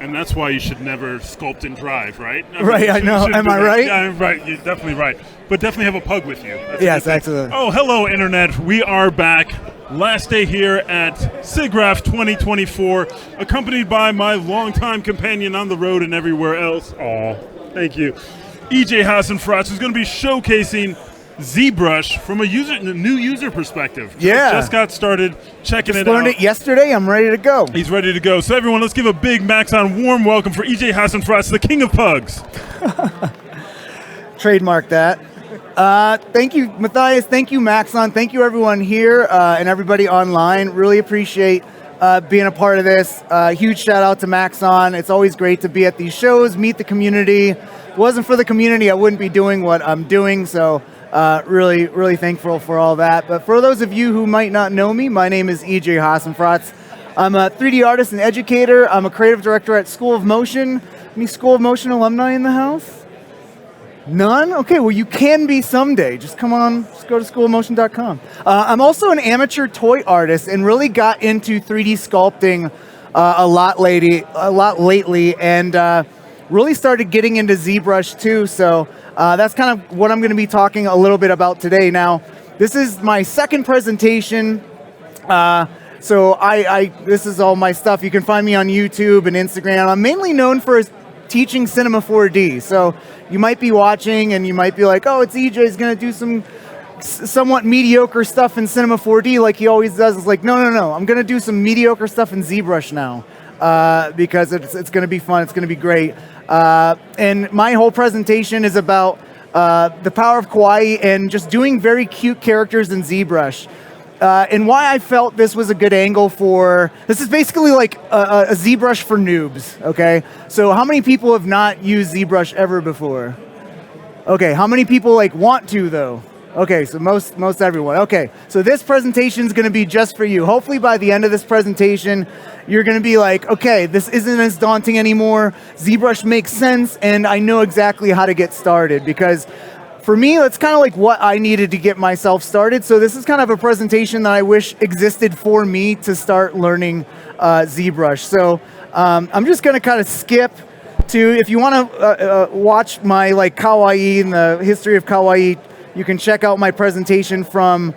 And that's why you should never sculpt in Drive, right? Right, I know. Am I right? Yeah, right. You're definitely right. But definitely have a pug with you. Yes, excellent. Oh, hello, Internet. We are back. Last day here at SIGGRAPH 2024, accompanied by my longtime companion on the road and everywhere else. Oh, thank you. EJ Hassenfratz, who's going to be showcasing ZBrush from a new user perspective. Yeah. Just got started checking it out. Learned it yesterday. I'm ready to go. He's ready to go. So everyone, let's give a big Maxon warm welcome for EJ Hassenfratz, the king of pugs. Trademark that. Thank you, Matthias. Thank you, Maxon. Thank you, everyone here and everybody online. Really appreciate being a part of this. Huge shout out to Maxon. It's always great to be at these shows, meet the community. If it wasn't for the community, I wouldn't be doing what I'm doing. So really, really thankful for all that. But for those of you who might not know me, my name is EJ Hassenfratz. I'm a 3D artist and educator. I'm a creative director at School of Motion. Any School of Motion alumni in the house? None? Okay, well, you can be someday. Just come on, just go to schoolofmotion.com. I'm also an amateur toy artist and really got into 3D sculpting a lot lately, and really started getting into ZBrush too. So that's kind of what I'm going to be talking a little bit about today. Now, this is my second presentation. So this is all my stuff. You can find me on YouTube and Instagram. I'm mainly known for teaching Cinema 4D. So you might be watching and you might be like, oh, it's EJ's going to do some somewhat mediocre stuff in Cinema 4D like he always does. It's like, no. I'm going to do some mediocre stuff in ZBrush now because it's going to be fun. It's going to be great. And my whole presentation is about the power of Kawaii and just doing very cute characters in ZBrush. And why I felt this was a good angle for, this is basically like a ZBrush for noobs, okay? So how many people have not used ZBrush ever before? Okay, how many people like want to though? Okay, so most everyone. Okay, so this presentation is gonna be just for you. Hopefully by the end of this presentation, you're gonna be like, okay, this isn't as daunting anymore. ZBrush makes sense and I know exactly how to get started, because for me, that's kind of like what I needed to get myself started. So this is kind of a presentation that I wish existed for me to start learning ZBrush. So I'm just going to kind of skip to, if you want to watch my like Kawaii and the history of Kawaii, you can check out my presentation from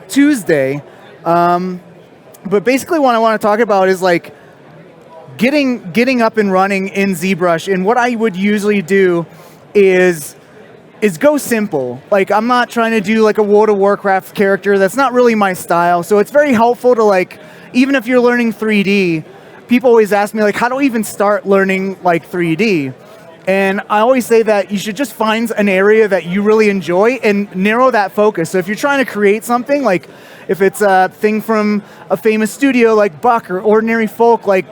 Tuesday. But basically what I want to talk about is like getting up and running in ZBrush. And what I would usually do is go simple. Like, I'm not trying to do like a World of Warcraft character. That's not really my style. So it's very helpful to like, even if you're learning 3D, people always ask me like, how do I even start learning like 3D? And I always say that you should just find an area that you really enjoy and narrow that focus. So if you're trying to create something, like if it's a thing from a famous studio like Buck or Ordinary Folk, like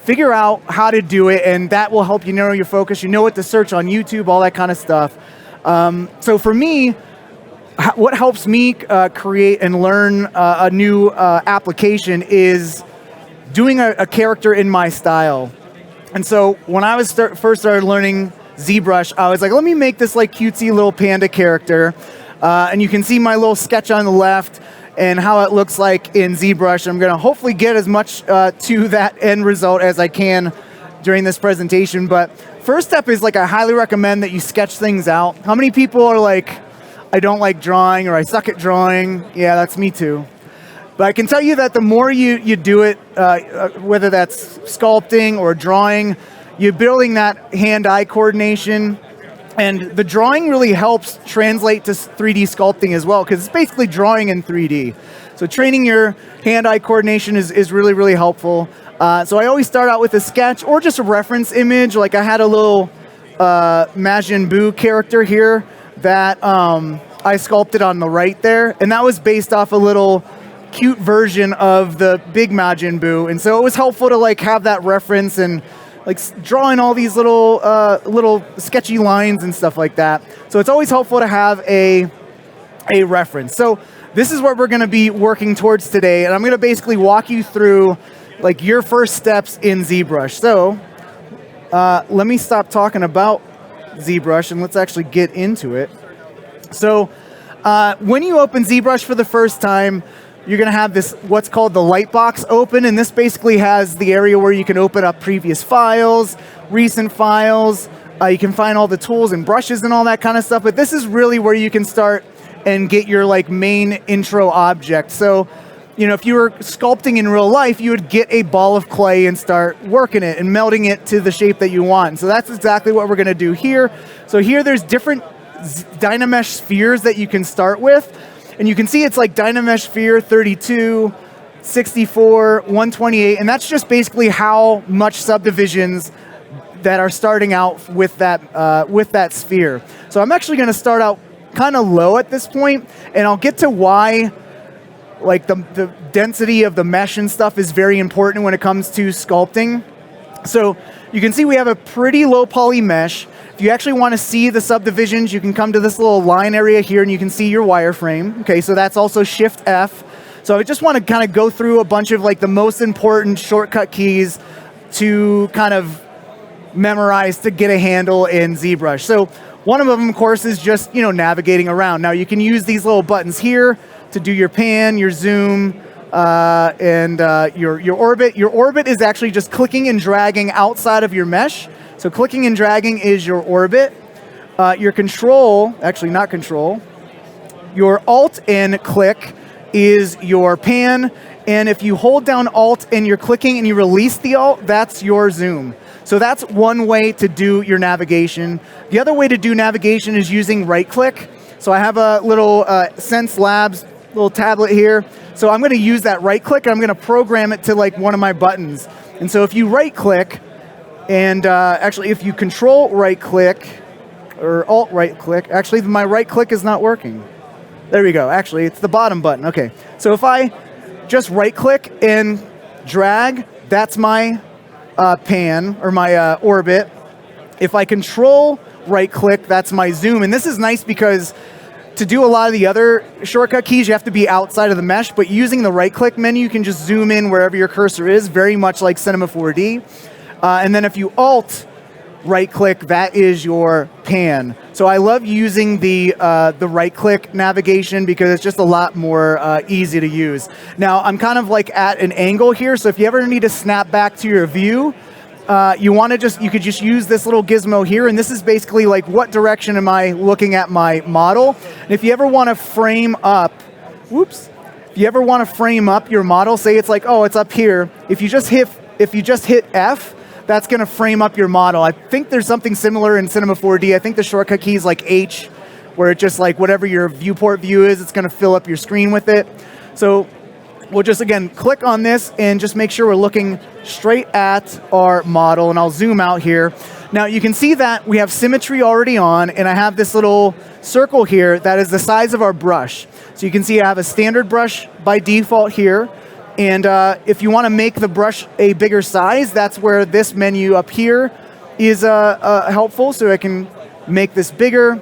figure out how to do it, and that will help you narrow your focus. You know what to search on YouTube, all that kind of stuff. So for me, what helps me create and learn a new application is doing a character in my style. And so when I was first started learning ZBrush, I was like, let me make this like cutesy little panda character. And you can see my little sketch on the left and how it looks like in ZBrush. I'm going to hopefully get as much to that end result as I can during this presentation. But first step is like, I highly recommend that you sketch things out. How many people are like, I don't like drawing or I suck at drawing? Yeah, that's me too. But I can tell you that the more you do it, whether that's sculpting or drawing, you're building that hand-eye coordination. And the drawing really helps translate to 3D sculpting as well, because it's basically drawing in 3D. So training your hand-eye coordination is really, really helpful. So I always start out with a sketch or just a reference image. Like I had a little Majin Buu character here that I sculpted on the right there. And that was based off a little cute version of the big Majin Buu. And so it was helpful to like have that reference and like drawing all these little sketchy lines and stuff like that. So it's always helpful to have a reference. So this is what we're going to be working towards today. And I'm going to basically walk you through like your first steps in ZBrush. So let me stop talking about ZBrush and let's actually get into it. So when you open ZBrush for the first time, you're going to have this, what's called the light box open, and this basically has the area where you can open up previous files, recent files. You can find all the tools and brushes and all that kind of stuff, but this is really where you can start and get your like main intro object. So, if you were sculpting in real life, you would get a ball of clay and start working it and melting it to the shape that you want. So that's exactly what we're going to do here. So here there's different Dynamesh spheres that you can start with. And you can see it's like Dynamesh sphere 32, 64, 128, and that's just basically how much subdivisions that are starting out with that sphere. So I'm actually going to start out kind of low at this point, and I'll get to why like the density of the mesh and stuff is very important when it comes to sculpting. So you can see we have a pretty low poly mesh. If you actually want to see the subdivisions, you can come to this little line area here and you can see your wireframe. Okay, so that's also Shift F. So I just want to kind of go through a bunch of like the most important shortcut keys to kind of memorize to get a handle in ZBrush. So one of them, of course, is just navigating around. Now you can use these little buttons here to do your pan, your zoom, and your orbit. Your orbit is actually just clicking and dragging outside of your mesh. So clicking and dragging is your orbit. Your control, actually not control, your Alt and click is your pan. And if you hold down Alt and you're clicking and you release the Alt, that's your zoom. So that's one way to do your navigation. The other way to do navigation is using right click. So I have a little Sense Labs little tablet here. So I'm going to use that right click and I'm going to program it to like one of my buttons. And so if you right click, and actually if you control right click or alt right click, actually my right click is not working. There we go. Actually, it's the bottom button. Okay. So if I just right click and drag, that's my pan or my orbit. If I control right click, that's my zoom. And this is nice because to do a lot of the other shortcut keys, you have to be outside of the mesh, but using the right click menu, you can just zoom in wherever your cursor is, very much like Cinema 4D. And then if you alt right click, that is your pan. So I love using the right click navigation because it's just a lot more easy to use. Now I'm kind of like at an angle here, so if you ever need to snap back to your view, you could just use this little gizmo here, and this is basically like what direction am I looking at my model. And if you ever want to frame up, if you ever want to frame up your model, say it's like, oh, it's up here. If you just hit F, that's going to frame up your model. I think there's something similar in Cinema 4D. I think the shortcut key is like H, where it just like whatever your viewport view is, it's going to fill up your screen with it. So we'll just, again, click on this and just make sure we're looking straight at our model, and I'll zoom out here. Now you can see that we have symmetry already on, and I have this little circle here that is the size of our brush. So you can see I have a standard brush by default here, and if you want to make the brush a bigger size, that's where this menu up here is helpful, so I can make this bigger.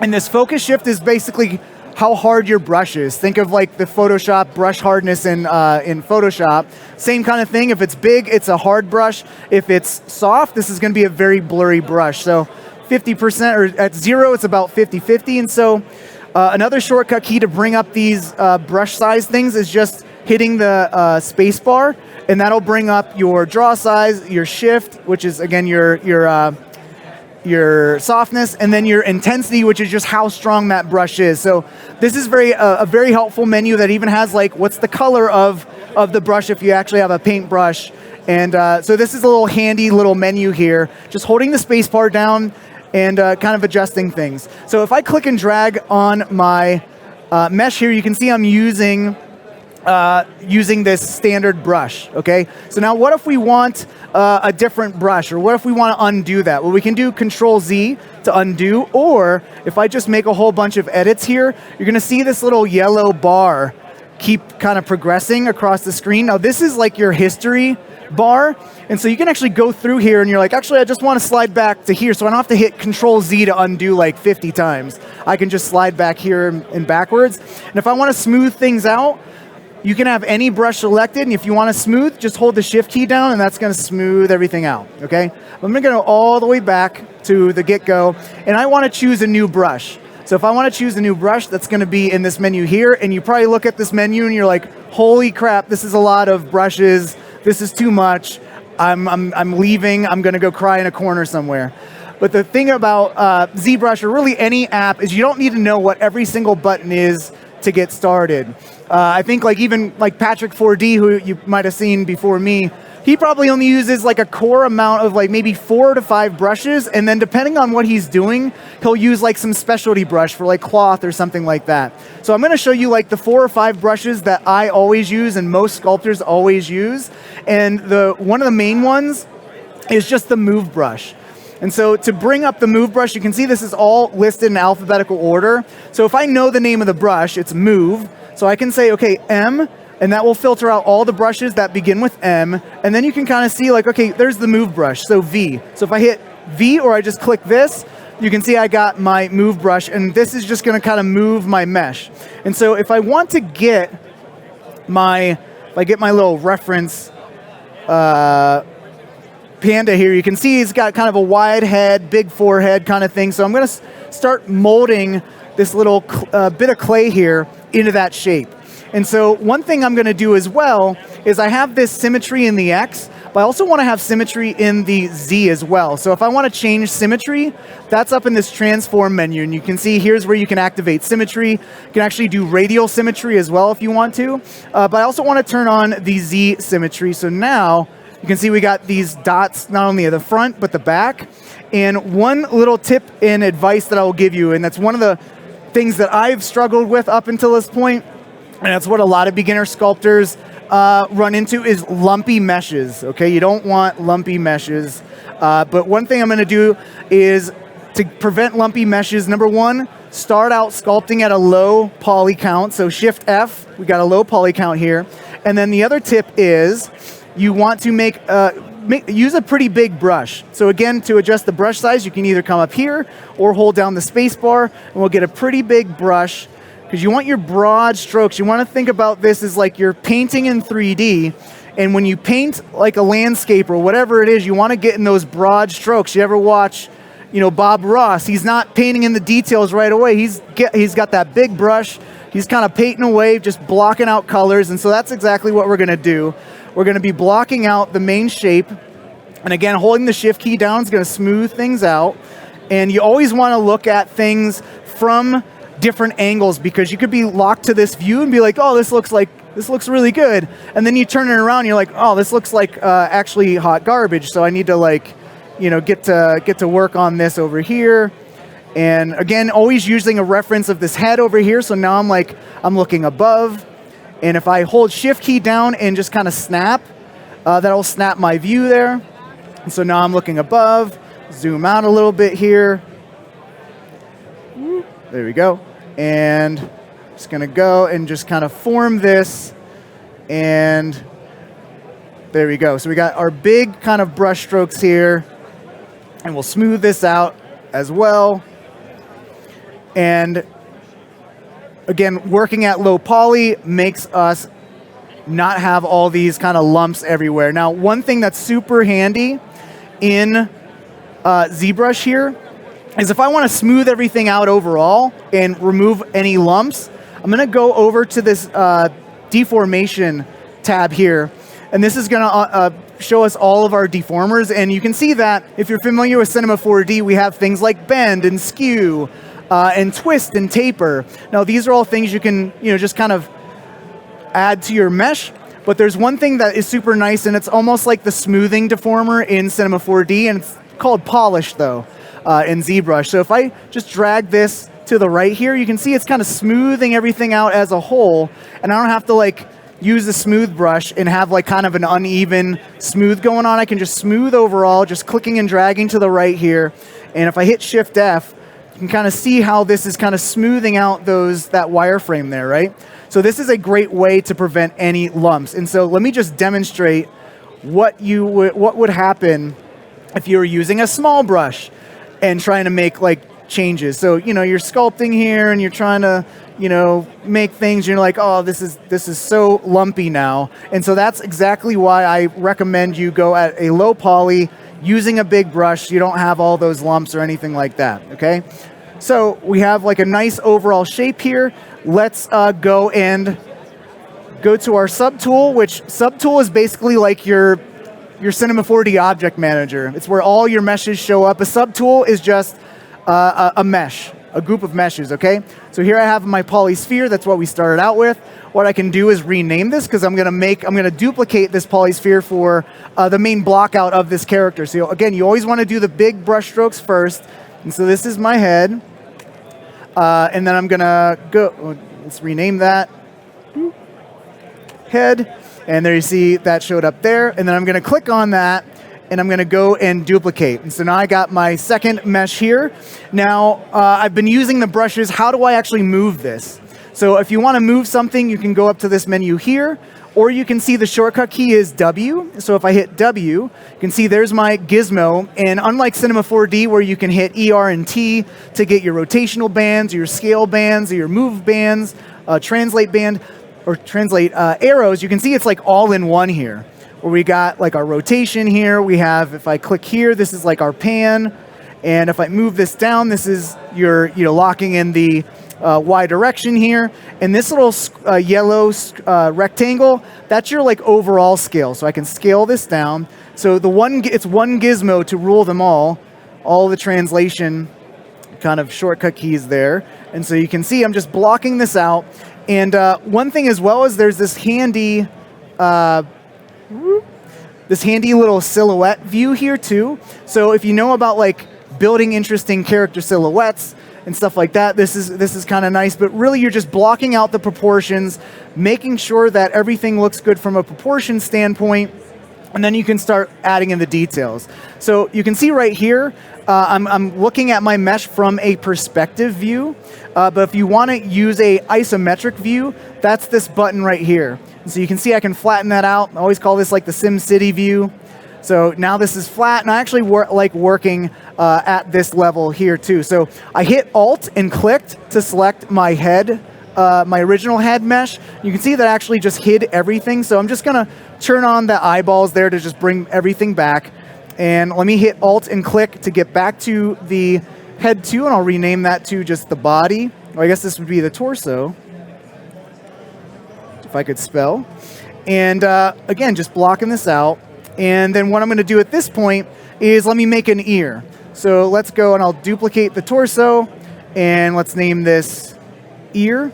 And this focus shift is basically how hard your brush is. Think of like the Photoshop brush hardness in Photoshop. Same kind of thing. If it's big, it's a hard brush. If it's soft, this is going to be a very blurry brush. So 50%, or at 0, it's about 50-50. And so another shortcut key to bring up these brush size things is just hitting the space bar, and that'll bring up your draw size, your shift, which is again your softness, and then your intensity, which is just how strong that brush is. So this is a very helpful menu that even has like what's the color of the brush if you actually have a paintbrush. And so this is a little handy little menu here, just holding the space bar down and kind of adjusting things. So if I click and drag on my mesh here, you can see I'm using this standard brush, okay? So now what if we want a different brush, or what if we want to undo that? Well, we can do Control-Z to undo, or if I just make a whole bunch of edits here, you're going to see this little yellow bar keep kind of progressing across the screen. Now this is like your history bar, and so you can actually go through here and you're like, actually I just want to slide back to here, so I don't have to hit Control-Z to undo like 50 times. I can just slide back here and backwards. And if I want to smooth things out, you can have any brush selected, and if you want to smooth, just hold the Shift key down, and that's going to smooth everything out, okay? I'm going to go all the way back to the get-go, and I want to choose a new brush. So if I want to choose a new brush, that's going to be in this menu here, and you probably look at this menu and you're like, holy crap, this is a lot of brushes, this is too much, I'm leaving, I'm going to go cry in a corner somewhere. But the thing about ZBrush, or really any app, is you don't need to know what every single button is to get started. I think even Patrick 4D, who you might have seen before me, he probably only uses like a core amount of maybe 4 to 5 brushes, and then depending on what he's doing, he'll use some specialty brush for cloth or something like that. So I'm going to show you the 4 or 5 brushes that I always use and most sculptors always use. And one of the main ones is just the move brush. And so to bring up the move brush, you can see this is all listed in alphabetical order. So if I know the name of the brush, it's move. So I can say, okay, M, and that will filter out all the brushes that begin with M. And then you can kind of see okay, there's the move brush, so V. So if I hit V or I just click this, you can see I got my move brush, and this is just going to kind of move my mesh. And so if I want to get my little reference panda here, you can see he's got kind of a wide head, big forehead kind of thing. So I'm going to start molding this little bit of clay here into that shape. And so one thing I'm going to do as well is I have this symmetry in the X, but I also want to have symmetry in the Z as well. So if I want to change symmetry, that's up in this transform menu. And you can see here's where you can activate symmetry. You can actually do radial symmetry as well if you want to. But I also want to turn on the Z symmetry. So now you can see we got these dots not only at the front, but the back. And one little tip and advice that I will give you, and that's one of the things that I've struggled with up until this point, and that's what a lot of beginner sculptors run into, is lumpy meshes, okay? You don't want lumpy meshes. But one thing I'm going to do is to prevent lumpy meshes, number one, start out sculpting at a low poly count. So Shift F, we got a low poly count here. And then the other tip is you want to use a pretty big brush. So again, to adjust the brush size, you can either come up here or hold down the space bar, and we'll get a pretty big brush, because you want your broad strokes. You want to think about this as you're painting in 3D, and when you paint a landscape or whatever it is, you want to get in those broad strokes. You ever watch, Bob Ross? He's not painting in the details right away. He's got that big brush. He's kind of painting away, just blocking out colors, and so that's exactly what we're going to do. We're going to be blocking out the main shape, and again, holding the Shift key down is going to smooth things out. And you always want to look at things from different angles, because you could be locked to this view and be like, oh, this looks really good, and then you turn it around and you're like, oh, this looks like actually hot garbage, so I need to get to work on this over here. And again, always using a reference of this head over here. So now I'm looking above, and if I hold Shift key down and just kind of snap, that'll snap my view there. And so now I'm looking above, zoom out a little bit here. There we go. And just going to go and just kind of form this. And there we go. So we got our big kind of brush strokes here. And we'll smooth this out as well. And again, working at low poly makes us not have all these kind of lumps everywhere. Now, one thing that's super handy in ZBrush here is if I want to smooth everything out overall and remove any lumps, I'm going to go over to this deformation tab here. And this is going to show us all of our deformers. And you can see that if you're familiar with Cinema 4D, we have things like bend and skew and twist and taper. Now, these are all things you can just kind of add to your mesh. But there's one thing that is super nice, and it's almost like the smoothing deformer in Cinema 4D, and it's called polish, though, in ZBrush. So if I just drag this to the right here, you can see it's kind of smoothing everything out as a whole, and I don't have to use the smooth brush and have kind of an uneven smooth going on. I can just smooth overall, just clicking and dragging to the right here. And if I hit Shift F, you can kind of see how this is kind of smoothing out that wireframe there, right? So this is a great way to prevent any lumps. And so let me just demonstrate what would happen if you were using a small brush and trying to make changes. So you're sculpting here and you're trying to make things. You're like, oh, this is so lumpy now. And so that's exactly why I recommend you go at a low poly using a big brush. You don't have all those lumps or anything like that. Okay. So we have like a nice overall shape here. Let's go to our subtool, which subtool is basically like your Cinema 4D object manager. It's where all your meshes show up. A subtool is just a mesh, a group of meshes, okay? So here I have my polysphere, that's what we started out with. What I can do is rename this because I'm gonna duplicate this polysphere for the main block out of this character. So again, you always wanna do the big brush strokes first. And so this is my head. And then I'm gonna let's rename that. Head. And there you see that showed up there. And then I'm gonna click on that and I'm gonna go and duplicate. And so now I got my second mesh here. Now, I've been using the brushes. How do I actually move this? So if you wanna move something, you can go up to this menu here, or you can see the shortcut key is W. So if I hit W, you can see there's my gizmo. And unlike Cinema 4D, where you can hit ER and T to get your rotational bands, or your scale bands, or your move bands, translate band, or translate arrows, you can see it's like all in one here. Where we got like our rotation here. We have, if I click here, this is like our pan. And if I move this down, this is your, locking in the Y direction here. And this little yellow rectangle, that's your like overall scale. So I can scale this down. So it's one gizmo to rule them all the translation kind of shortcut keys there. And so you can see I'm just blocking this out. And one thing as well is there's this handy little silhouette view here too. So if you know about like building interesting character silhouettes and stuff like that, this is kind of nice. But really, you're just blocking out the proportions, making sure that everything looks good from a proportion standpoint, and then you can start adding in the details. So you can see right here, I'm looking at my mesh from a perspective view. But if you want to use a isometric view, that's this button right here. And so you can see I can flatten that out. I always call this like the SimCity view. So now this is flat, and I actually like working at this level here too. So I hit Alt and clicked to select my head, my original head mesh. You can see that I actually just hid everything. So I'm just gonna turn on the eyeballs there to just bring everything back. And let me hit Alt and click to get back to the head 2, and I'll rename that to just the body. Or I guess this would be the torso, if I could spell. And again, just blocking this out. And then what I'm gonna do at this point is let me make an ear. So let's go and I'll duplicate the torso, and let's name this ear,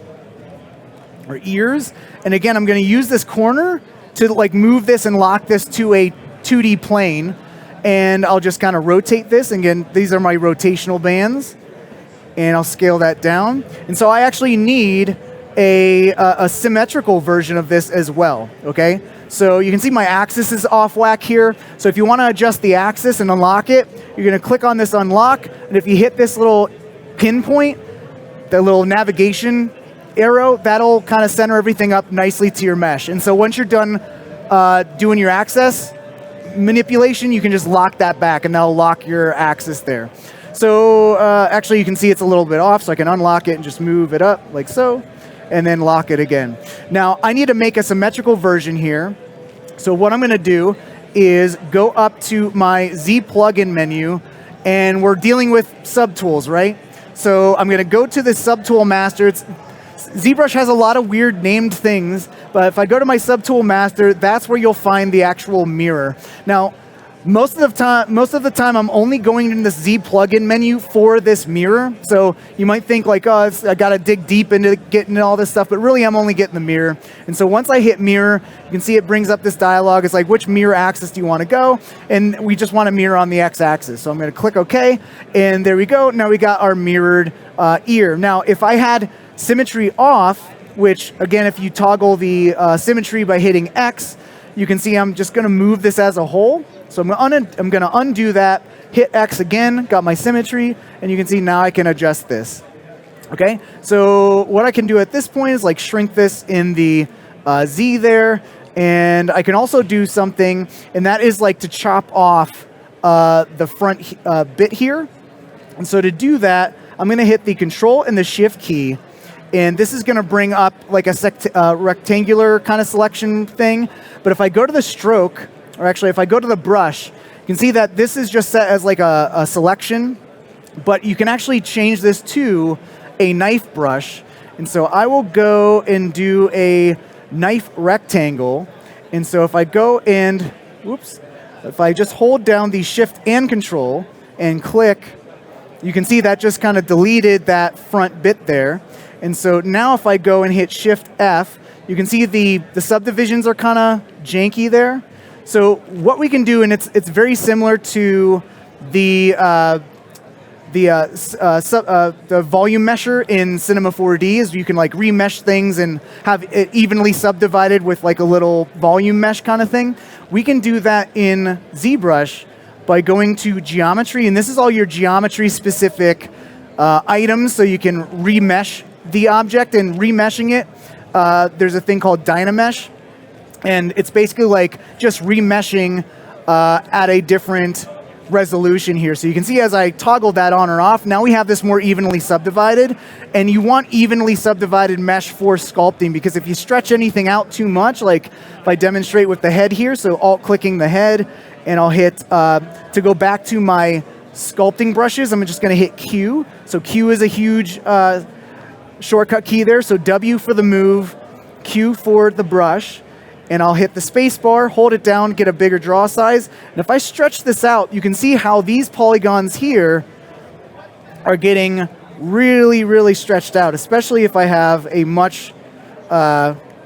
or ears. And again, I'm gonna use this corner to like move this and lock this to a 2D plane. And I'll just kind of rotate this. Again, these are my rotational bands. And I'll scale that down. And so I actually need a symmetrical version of this as well, okay? So you can see my axis is off whack here. So if you want to adjust the axis and unlock it, you're going to click on this unlock. And if you hit this little pinpoint, the little navigation arrow, that'll kind of center everything up nicely to your mesh. And so once you're done doing your axis manipulation, you can just lock that back, and that'll lock your axis there. So actually, you can see it's a little bit off, so I can unlock it and just move it up like so, and then lock it again. Now, I need to make a symmetrical version here. So what I'm going to do is go up to my Z plugin menu, and we're dealing with subtools, right? So I'm going to go to the subtool master. ZBrush has a lot of weird named things, but if I go to my subtool master, that's where you'll find the actual mirror. Now, most of the time, I'm only going in this Z plugin menu for this mirror. So you might think like, oh, I got to dig deep into getting all this stuff, but really I'm only getting the mirror. And so once I hit mirror, you can see it brings up this dialog. It's like, which mirror axis do you want to go? And we just want to mirror on the X-axis. So I'm going to click OK, and there we go. Now we got our mirrored ear. Now, if I had symmetry off, which again, if you toggle the symmetry by hitting X, you can see I'm just going to move this as a whole. So I'm going to undo that, hit X again, got my symmetry, and you can see now I can adjust this. Okay, so what I can do at this point is like shrink this in the Z there, and I can also do something, and that is like to chop off the front bit here. And so to do that, I'm going to hit the Control and the Shift key. And this is going to bring up like a rectangular kind of selection thing. But if I go to the stroke, or actually if I go to the brush, you can see that this is just set as like a selection. but you can actually change this to a knife brush. And so I will go and do a knife rectangle. And so if I go and, whoops, if I just hold down the Shift and Control and click, you can see that just kind of deleted that front bit there. And so now if I go and hit Shift F, you can see the subdivisions are kind of janky there. So what we can do, and it's very similar to the volume mesher in Cinema 4D, is you can like remesh things and have it evenly subdivided with like a little volume mesh kind of thing. We can do that in ZBrush by going to geometry, and this is all your geometry specific items, so you can remesh the object. And remeshing it, there's a thing called Dynamesh, and it's basically like just remeshing at a different resolution here. So you can see as I toggle that on or off, now we have this more evenly subdivided, and you want evenly subdivided mesh for sculpting, because if you stretch anything out too much, like if I demonstrate with the head here, so alt-clicking the head, and I'll hit, to go back to my sculpting brushes, I'm just gonna hit Q. So Q is a huge shortcut key there. So W for the move, Q for the brush, and I'll hit the space bar, hold it down, get a bigger draw size. And if I stretch this out, you can see how these polygons here are getting really, really stretched out, especially if I have a much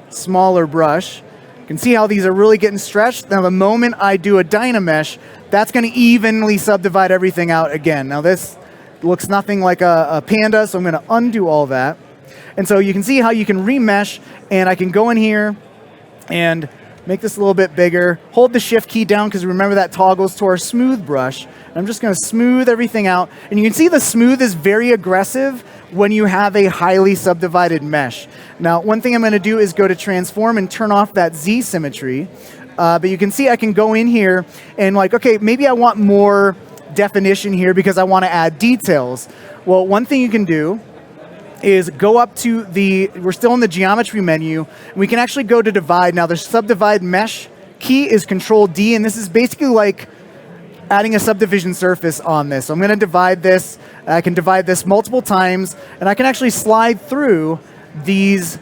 smaller brush. You can see how these are really getting stretched. Now the moment I do a Dynamesh, that's gonna evenly subdivide everything out again. Now this looks nothing like a panda, so I'm gonna undo all that. And so you can see how you can remesh, and I can go in here and make this a little bit bigger. Hold the Shift key down, because remember that toggles to our smooth brush. And I'm just gonna smooth everything out. And you can see the smooth is very aggressive when you have a highly subdivided mesh. Now, one thing I'm gonna do is go to transform and turn off that Z symmetry. But you can see I can go in here and like, okay, maybe I want more definition here because I wanna add details. Well, one thing you can do is go up to we're still in the geometry menu, and we can actually go to divide. Now the subdivide mesh key is Control D, and this is basically like adding a subdivision surface on this. So I'm gonna divide this, I can divide this multiple times, and I can actually slide through these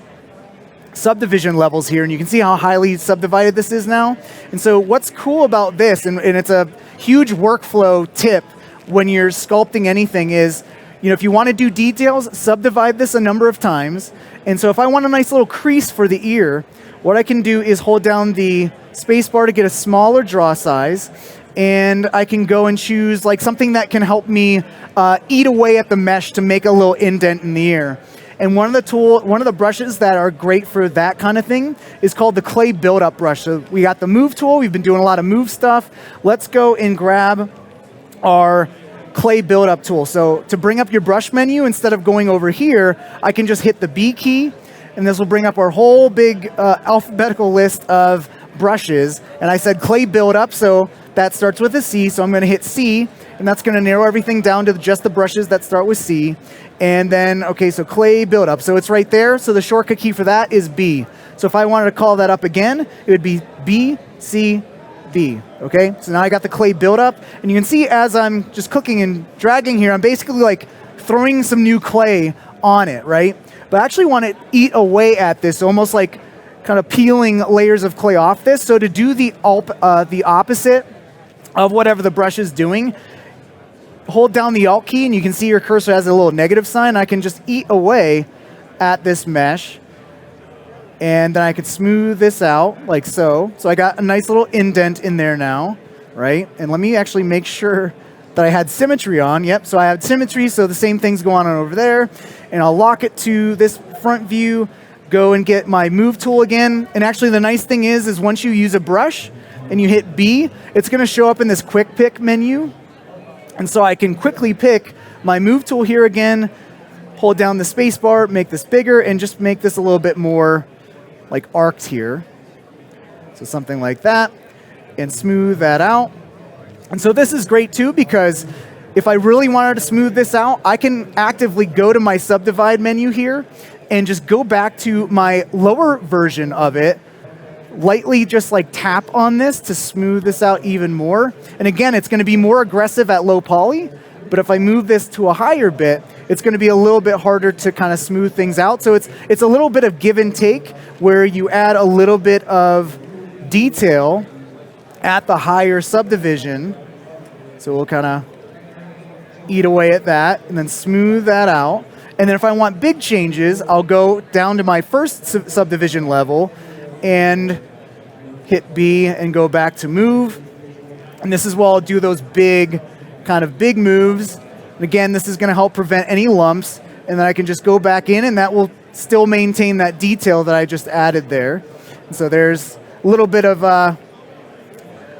subdivision levels here, and you can see how highly subdivided this is now. And so what's cool about this, and it's a huge workflow tip when you're sculpting anything, is if you want to do details, subdivide this a number of times. And so if I want a nice little crease for the ear, what I can do is hold down the space bar to get a smaller draw size, and I can go and choose like something that can help me eat away at the mesh to make a little indent in the ear. And one of the brushes that are great for that kind of thing is called the clay buildup brush. So we got the move tool, we've been doing a lot of move stuff. Let's go and grab our clay buildup tool. So to bring up your brush menu, instead of going over here, I can just hit the B key, and this will bring up our whole big alphabetical list of brushes. And I said clay buildup, so that starts with a C, so I'm gonna hit C, and that's gonna narrow everything down to just the brushes that start with C. And then, okay, so clay buildup, so it's right there, so the shortcut key for that is B. So if I wanted to call that up again, it would be B, C, B, okay? So now I got the clay buildup, and you can see as I'm just clicking and dragging here, I'm basically like throwing some new clay on it, right? But I actually want to eat away at this, almost like kind of peeling layers of clay off this. So to do the opposite of whatever the brush is doing, hold down the Alt key, and you can see your cursor has a little negative sign. I can just eat away at this mesh, and then I could smooth this out like so. So I got a nice little indent in there now, right? And let me actually make sure that I had symmetry on. Yep, so I have symmetry, so the same thing's going on over there. And I'll lock it to this front view, go and get my move tool again. And actually the nice thing is once you use a brush and you hit B, it's gonna show up in this quick pick menu. And so I can quickly pick my move tool here again, hold down the space bar, make this bigger, and just make this a little bit more like arced here. So something like that, and smooth that out. And so this is great too, because if I really wanted to smooth this out, I can actively go to my subdivide menu here and just go back to my lower version of it, lightly just like tap on this to smooth this out even more. And again, it's gonna be more aggressive at low poly, but if I move this to a higher bit, it's going to be a little bit harder to kind of smooth things out. So it's a little bit of give and take where you add a little bit of detail at the higher subdivision. So we'll kind of eat away at that and then smooth that out. And then if I want big changes, I'll go down to my first subdivision level and hit B and go back to move. And this is where I'll do those big moves. And again, this is going to help prevent any lumps. And then I can just go back in, and that will still maintain that detail that I just added there. And so there's a little bit of a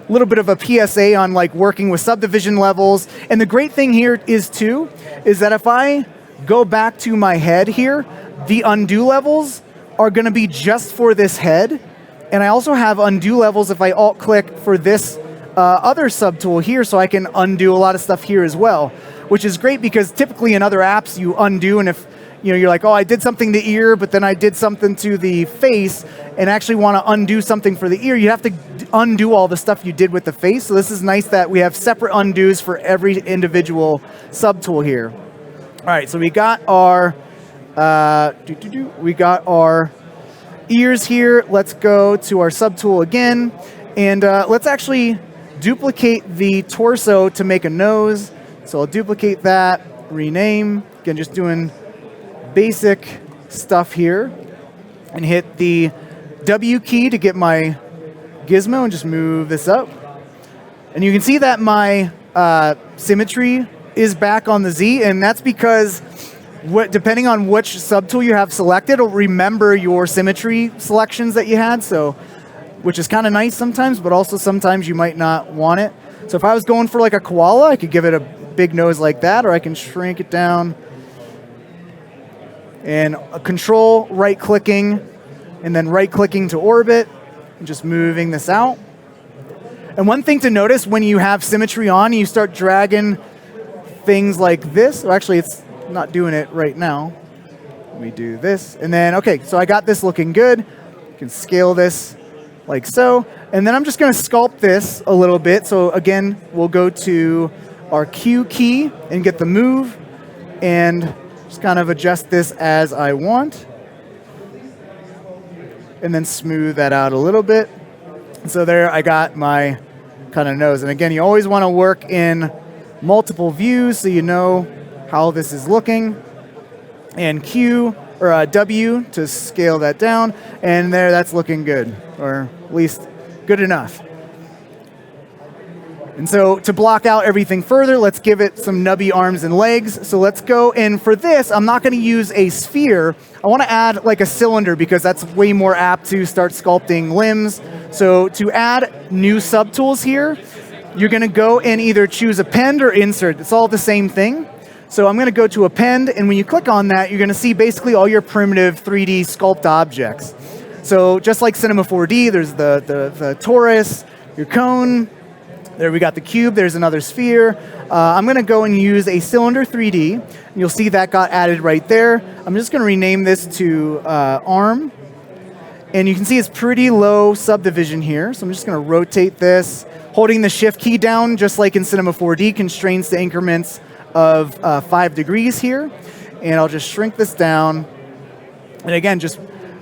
PSA on like working with subdivision levels. And the great thing here is that if I go back to my head here, the undo levels are going to be just for this head. And I also have undo levels if I alt-click for this other subtool here, so I can undo a lot of stuff here as well, which is great because typically in other apps you undo, and if you're like, oh, I did something to ear, but then I did something to the face, and actually want to undo something for the ear, you have to undo all the stuff you did with the face. So this is nice that we have separate undos for every individual subtool here. All right, so we got our ears here. Let's go to our subtool again, and let's actually duplicate the torso to make a nose. So I'll duplicate that, rename. Again, just doing basic stuff here, and hit the W key to get my gizmo and just move this up. And you can see that my symmetry is back on the Z, and that's because depending on which subtool you have selected, it'll remember your symmetry selections that you had, so which is kind of nice sometimes, but also sometimes you might not want it. So if I was going for like a koala, I could give it a big nose like that, or I can shrink it down and control right-clicking and then right-clicking to orbit and just moving this out. And one thing to notice when you have symmetry on, you start dragging things like this. Or actually, it's not doing it right now. We do this, and then, okay, so I got this looking good. You can scale this like so. And then I'm just going to sculpt this a little bit. So again, we'll go to our Q key and get the move, and just kind of adjust this as I want. And then smooth that out a little bit. So there I got my kind of nose. And again, you always want to work in multiple views so you know how this is looking. And Q or W to scale that down. And there, that's looking good, or at least good enough. And so to block out everything further, let's give it some nubby arms and legs. So let's go, and for this, I'm not going to use a sphere. I want to add like a cylinder because that's way more apt to start sculpting limbs. So to add new subtools here, you're going to go and either choose append or insert. It's all the same thing. So I'm going to go to append, and when you click on that, you're going to see basically all your primitive 3D sculpt objects. So just like Cinema 4D, there's the torus, your cone. There we got the cube, there's another sphere. I'm going to go and use a cylinder 3D. And you'll see that got added right there. I'm just going to rename this to arm. And you can see it's pretty low subdivision here. So I'm just going to rotate this. Holding the shift key down, just like in Cinema 4D, constrains the increments of 5 degrees here. And I'll just shrink this down. And again, just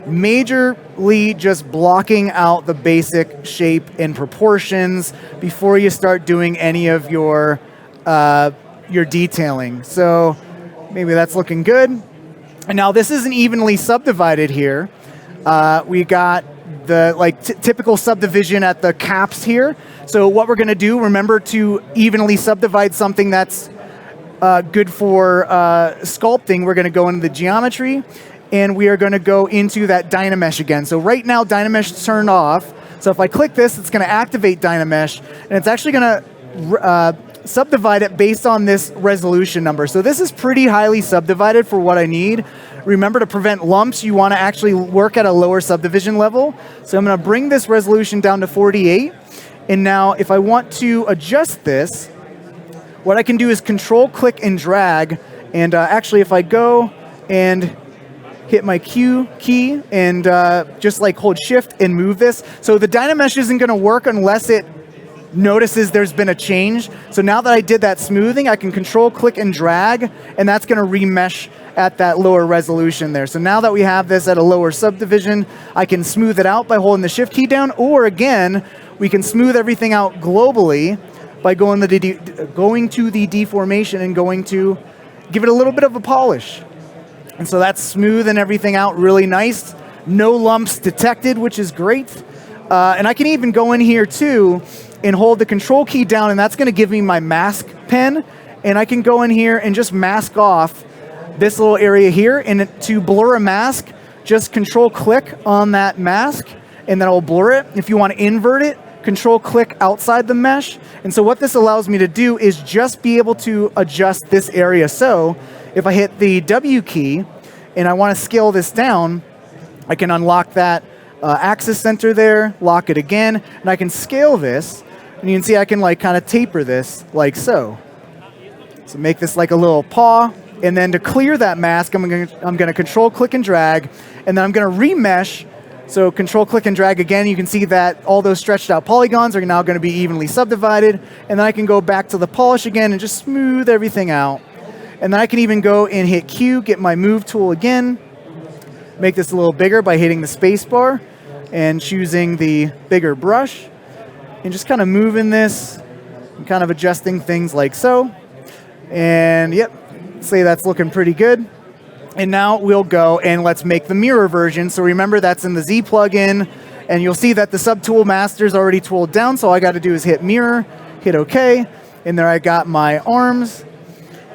majorly just blocking out the basic shape and proportions before you start doing any of your detailing. So maybe that's looking good. And now this isn't evenly subdivided here. We got the typical subdivision at the caps here. So what we're going to do, remember to evenly subdivide something that's good for sculpting. We're going to go into the geometry, and we are going to go into that Dynamesh again. So right now, Dynamesh is turned off. So if I click this, it's going to activate Dynamesh, and it's actually going to subdivide it based on this resolution number. So this is pretty highly subdivided for what I need. Remember, to prevent lumps, you want to actually work at a lower subdivision level. So I'm going to bring this resolution down to 48. And now if I want to adjust this, what I can do is control, click, and drag. And actually, if I go and hit my Q key and just like hold shift and move this. So the Dynamesh isn't going to work unless it notices there's been a change. So now that I did that smoothing, I can control, click, and drag, and that's going to remesh at that lower resolution there. So now that we have this at a lower subdivision, I can smooth it out by holding the shift key down, or again, we can smooth everything out globally by going to the deformation and going to give it a little bit of a polish. And so that's smoothing everything out really nice. No lumps detected, which is great. And I can even go in here too and hold the control key down, and that's going to give me my mask pen. And I can go in here and just mask off this little area here. And to blur a mask, just control click on that mask, and then I'll blur it. If you want to invert it, control click outside the mesh. And so what this allows me to do is just be able to adjust this area. So if I hit the W key and I want to scale this down, I can unlock that axis center there, lock it again, and I can scale this. And you can see I can like kind of taper this like so. So make this like a little paw. And then to clear that mask, I'm going to control click and drag, and then I'm going to remesh. So control click and drag again. You can see that all those stretched out polygons are now going to be evenly subdivided. And then I can go back to the polish again and just smooth everything out. And then I can even go and hit Q, get my move tool again, make this a little bigger by hitting the space bar and choosing the bigger brush, and just kind of moving this and kind of adjusting things like so. And yep, say that's looking pretty good. And now we'll go and let's make the mirror version. So remember, that's in the Z plugin, and you'll see that the subtool master is already tooled down. So all I got to do is hit mirror, hit OK, and there I got my arms.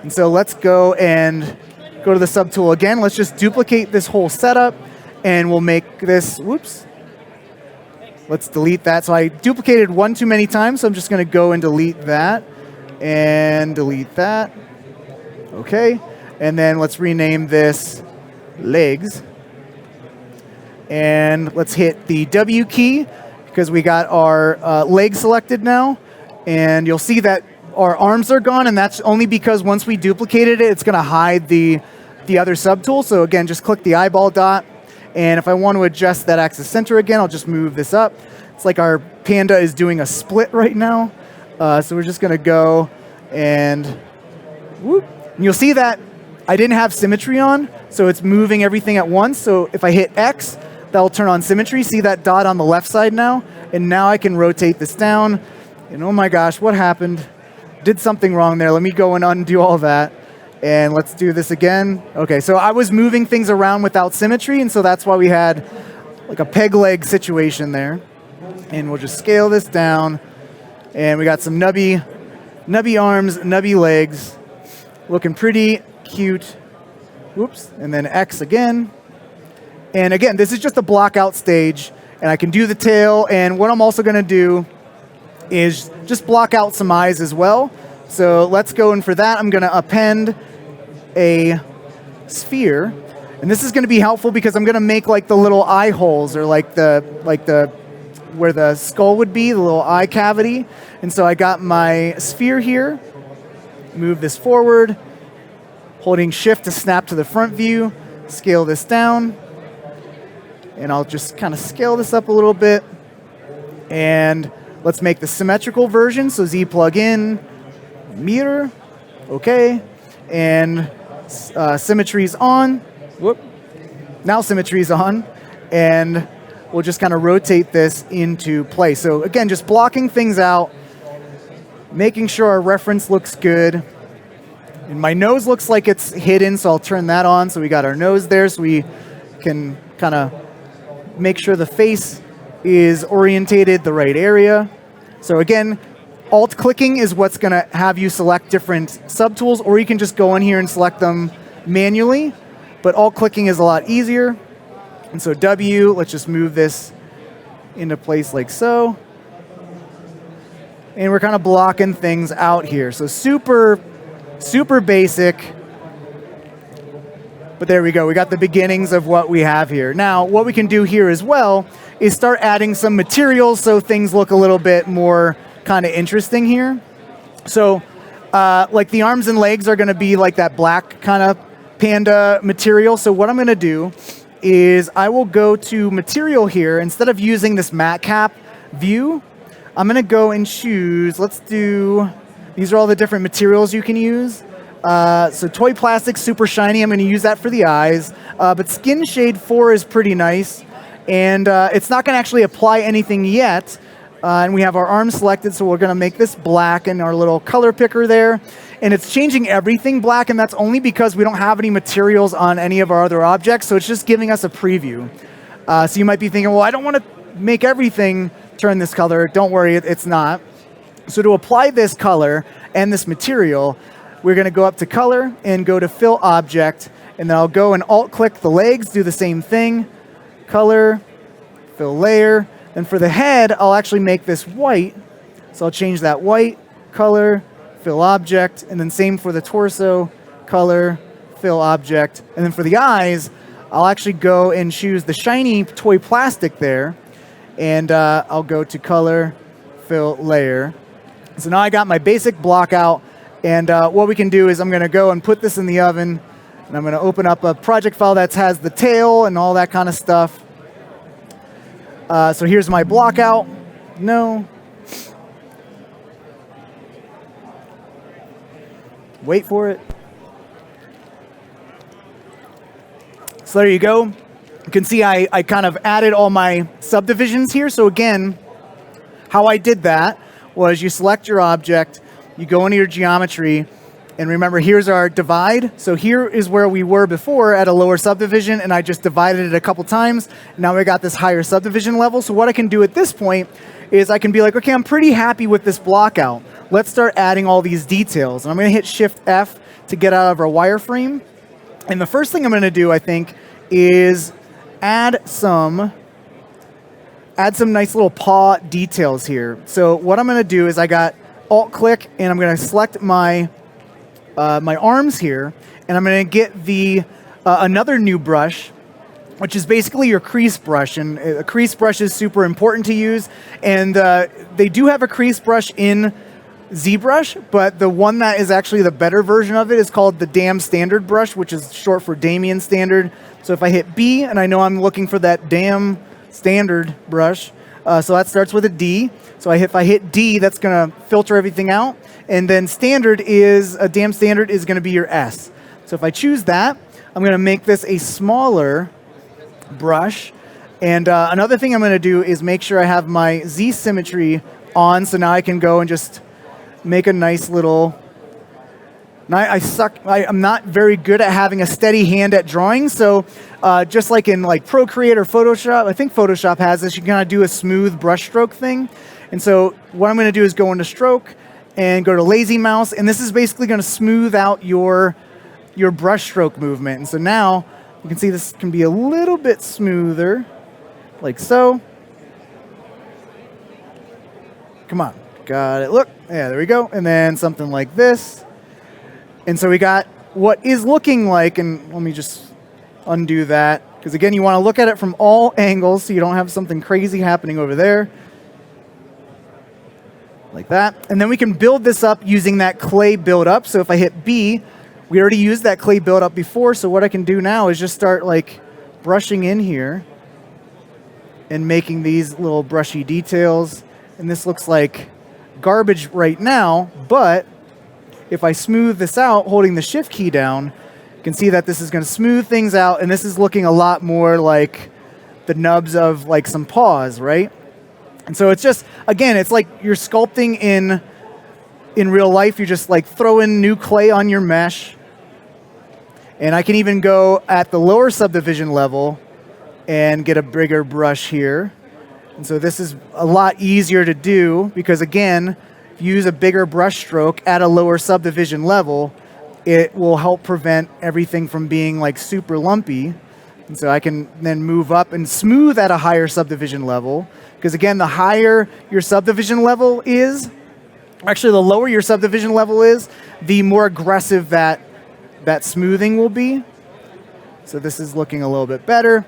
And so let's go and go to the subtool again. Let's just duplicate this whole setup, and we'll make this, whoops. Let's delete that. So I duplicated one too many times, so I'm just going to go and delete that and delete that. Okay. And then let's rename this legs. And let's hit the W key because we got our leg selected now. And you'll see that our arms are gone, and that's only because once we duplicated it, it's going to hide the other subtool. So again, just click the eyeball dot. And if I want to adjust that axis center again, I'll just move this up. It's like our panda is doing a split right now. So we're just going to go and whoop. And you'll see that I didn't have symmetry on, so it's moving everything at once. So if I hit X, that'll turn on symmetry. See that dot on the left side now? And now I can rotate this down. And oh my gosh, what happened? Did something wrong there. Let me go and undo all that. And let's do this again. Okay, so I was moving things around without symmetry, and so that's why we had like a peg leg situation there. And we'll just scale this down. And we got some nubby arms, nubby legs. Looking pretty cute. Whoops. And then X again. And again, this is just a block out stage. And I can do the tail. And what I'm also going to do is just block out some eyes as well. So let's go in for that. I'm going to append a sphere. And this is going to be helpful because I'm going to make like the little eye holes, or like the where the skull would be, the little eye cavity. And so I got my sphere here. Move this forward, holding shift to snap to the front view, scale this down, and I'll just kind of scale this up a little bit. And let's make the symmetrical version. So Z plugin, mirror, okay, and symmetry's on. Whoop. Now symmetry's on, and we'll just kind of rotate this into place. So again, just blocking things out, making sure our reference looks good. And my nose looks like it's hidden, so I'll turn that on. So we got our nose there, so we can kind of make sure the face is orientated the right area. So again, alt-clicking is what's going to have you select different subtools, or you can just go in here and select them manually. But alt-clicking is a lot easier. And so W, let's just move this into place like so. And we're kind of blocking things out here. So super basic. But there we go. We got the beginnings of what we have here. Now, what we can do here as well is start adding some materials so things look a little bit more kind of interesting here. So like the arms and legs are going to be like that black kind of panda material. So what I'm going to do is I will go to material here. Instead of using this matte cap view, I'm going to go and choose, let's do, these are all the different materials you can use. So toy plastic, super shiny, I'm going to use that for the eyes. But skin shade 4 is pretty nice. And it's not going to actually apply anything yet. And we have our arm selected, so we're going to make this black in our little color picker there. And it's changing everything black, and that's only because we don't have any materials on any of our other objects, so it's just giving us a preview. So you might be thinking, well, I don't want to make everything turn this color. Don't worry, it's not. So to apply this color and this material, we're going to go up to Color and go to Fill Object, and then I'll go and Alt-click the legs, do the same thing. Color, Fill Layer. And for the head, I'll actually make this white. So I'll change that white, Color, Fill Object, and then same for the torso, Color, Fill Object. And then for the eyes, I'll actually go and choose the shiny toy plastic there, and I'll go to Color, Fill Layer. So now I got my basic block out, and what we can do is I'm going to go and put this in the oven, and I'm going to open up a project file that has the tail and all that kind of stuff. So here's my block out. No. Wait for it. So there you go. You can see I kind of added all my subdivisions here. So again, how I did that was you select your object, you go into your geometry, and remember, here's our divide. So here is where we were before at a lower subdivision, and I just divided it a couple times. Now we got this higher subdivision level. So what I can do at this point is I can be like, okay, I'm pretty happy with this block out. Let's start adding all these details. And I'm going to hit Shift F to get out of our wireframe. And the first thing I'm going to do, I think, is add some nice little paw details here. So what I'm going to do is I got Alt-click, and I'm going to select my arms here, and I'm going to get the another new brush, which is basically your crease brush. And a crease brush is super important to use. And they do have a crease brush in ZBrush, but the one that is actually the better version of it is called the Damn Standard brush, which is short for Damien Standard. So if I hit B, and I know I'm looking for that Damn Standard brush, so that starts with a D. So if I hit D, that's going to filter everything out. And then Damn Standard is going to be your S. So if I choose that, I'm going to make this a smaller brush. And another thing I'm going to do is make sure I have my Z symmetry on, so now I can go and just make a nice little... I'm not very good at having a steady hand at drawing, so just like in Procreate or Photoshop, I think Photoshop has this, you can kind of do a smooth brush stroke thing. And so what I'm going to do is go into Stroke and go to Lazy Mouse, and this is basically going to smooth out your brush stroke movement. And so now you can see this can be a little bit smoother, like so. Come on, got it. Look, yeah, there we go. And then something like this. And so we got what is looking like, and let me just undo that, because again, you want to look at it from all angles so you don't have something crazy happening over there. Like that. And then we can build this up using that clay build up. So if I hit B, we already used that clay build up before, so what I can do now is just start brushing in here and making these little brushy details. And this looks like garbage right now, but if I smooth this out, holding the Shift key down, you can see that this is going to smooth things out, and this is looking a lot more like the nubs of some paws, right? And so it's just, again, it's like you're sculpting in real life. You just throw in new clay on your mesh. And I can even go at the lower subdivision level and get a bigger brush here. And so this is a lot easier to do because, again, if you use a bigger brush stroke at a lower subdivision level, it will help prevent everything from being super lumpy. And so I can then move up and smooth at a higher subdivision level. Because again, the higher your subdivision level is, actually the lower your subdivision level is, the more aggressive that smoothing will be. So this is looking a little bit better.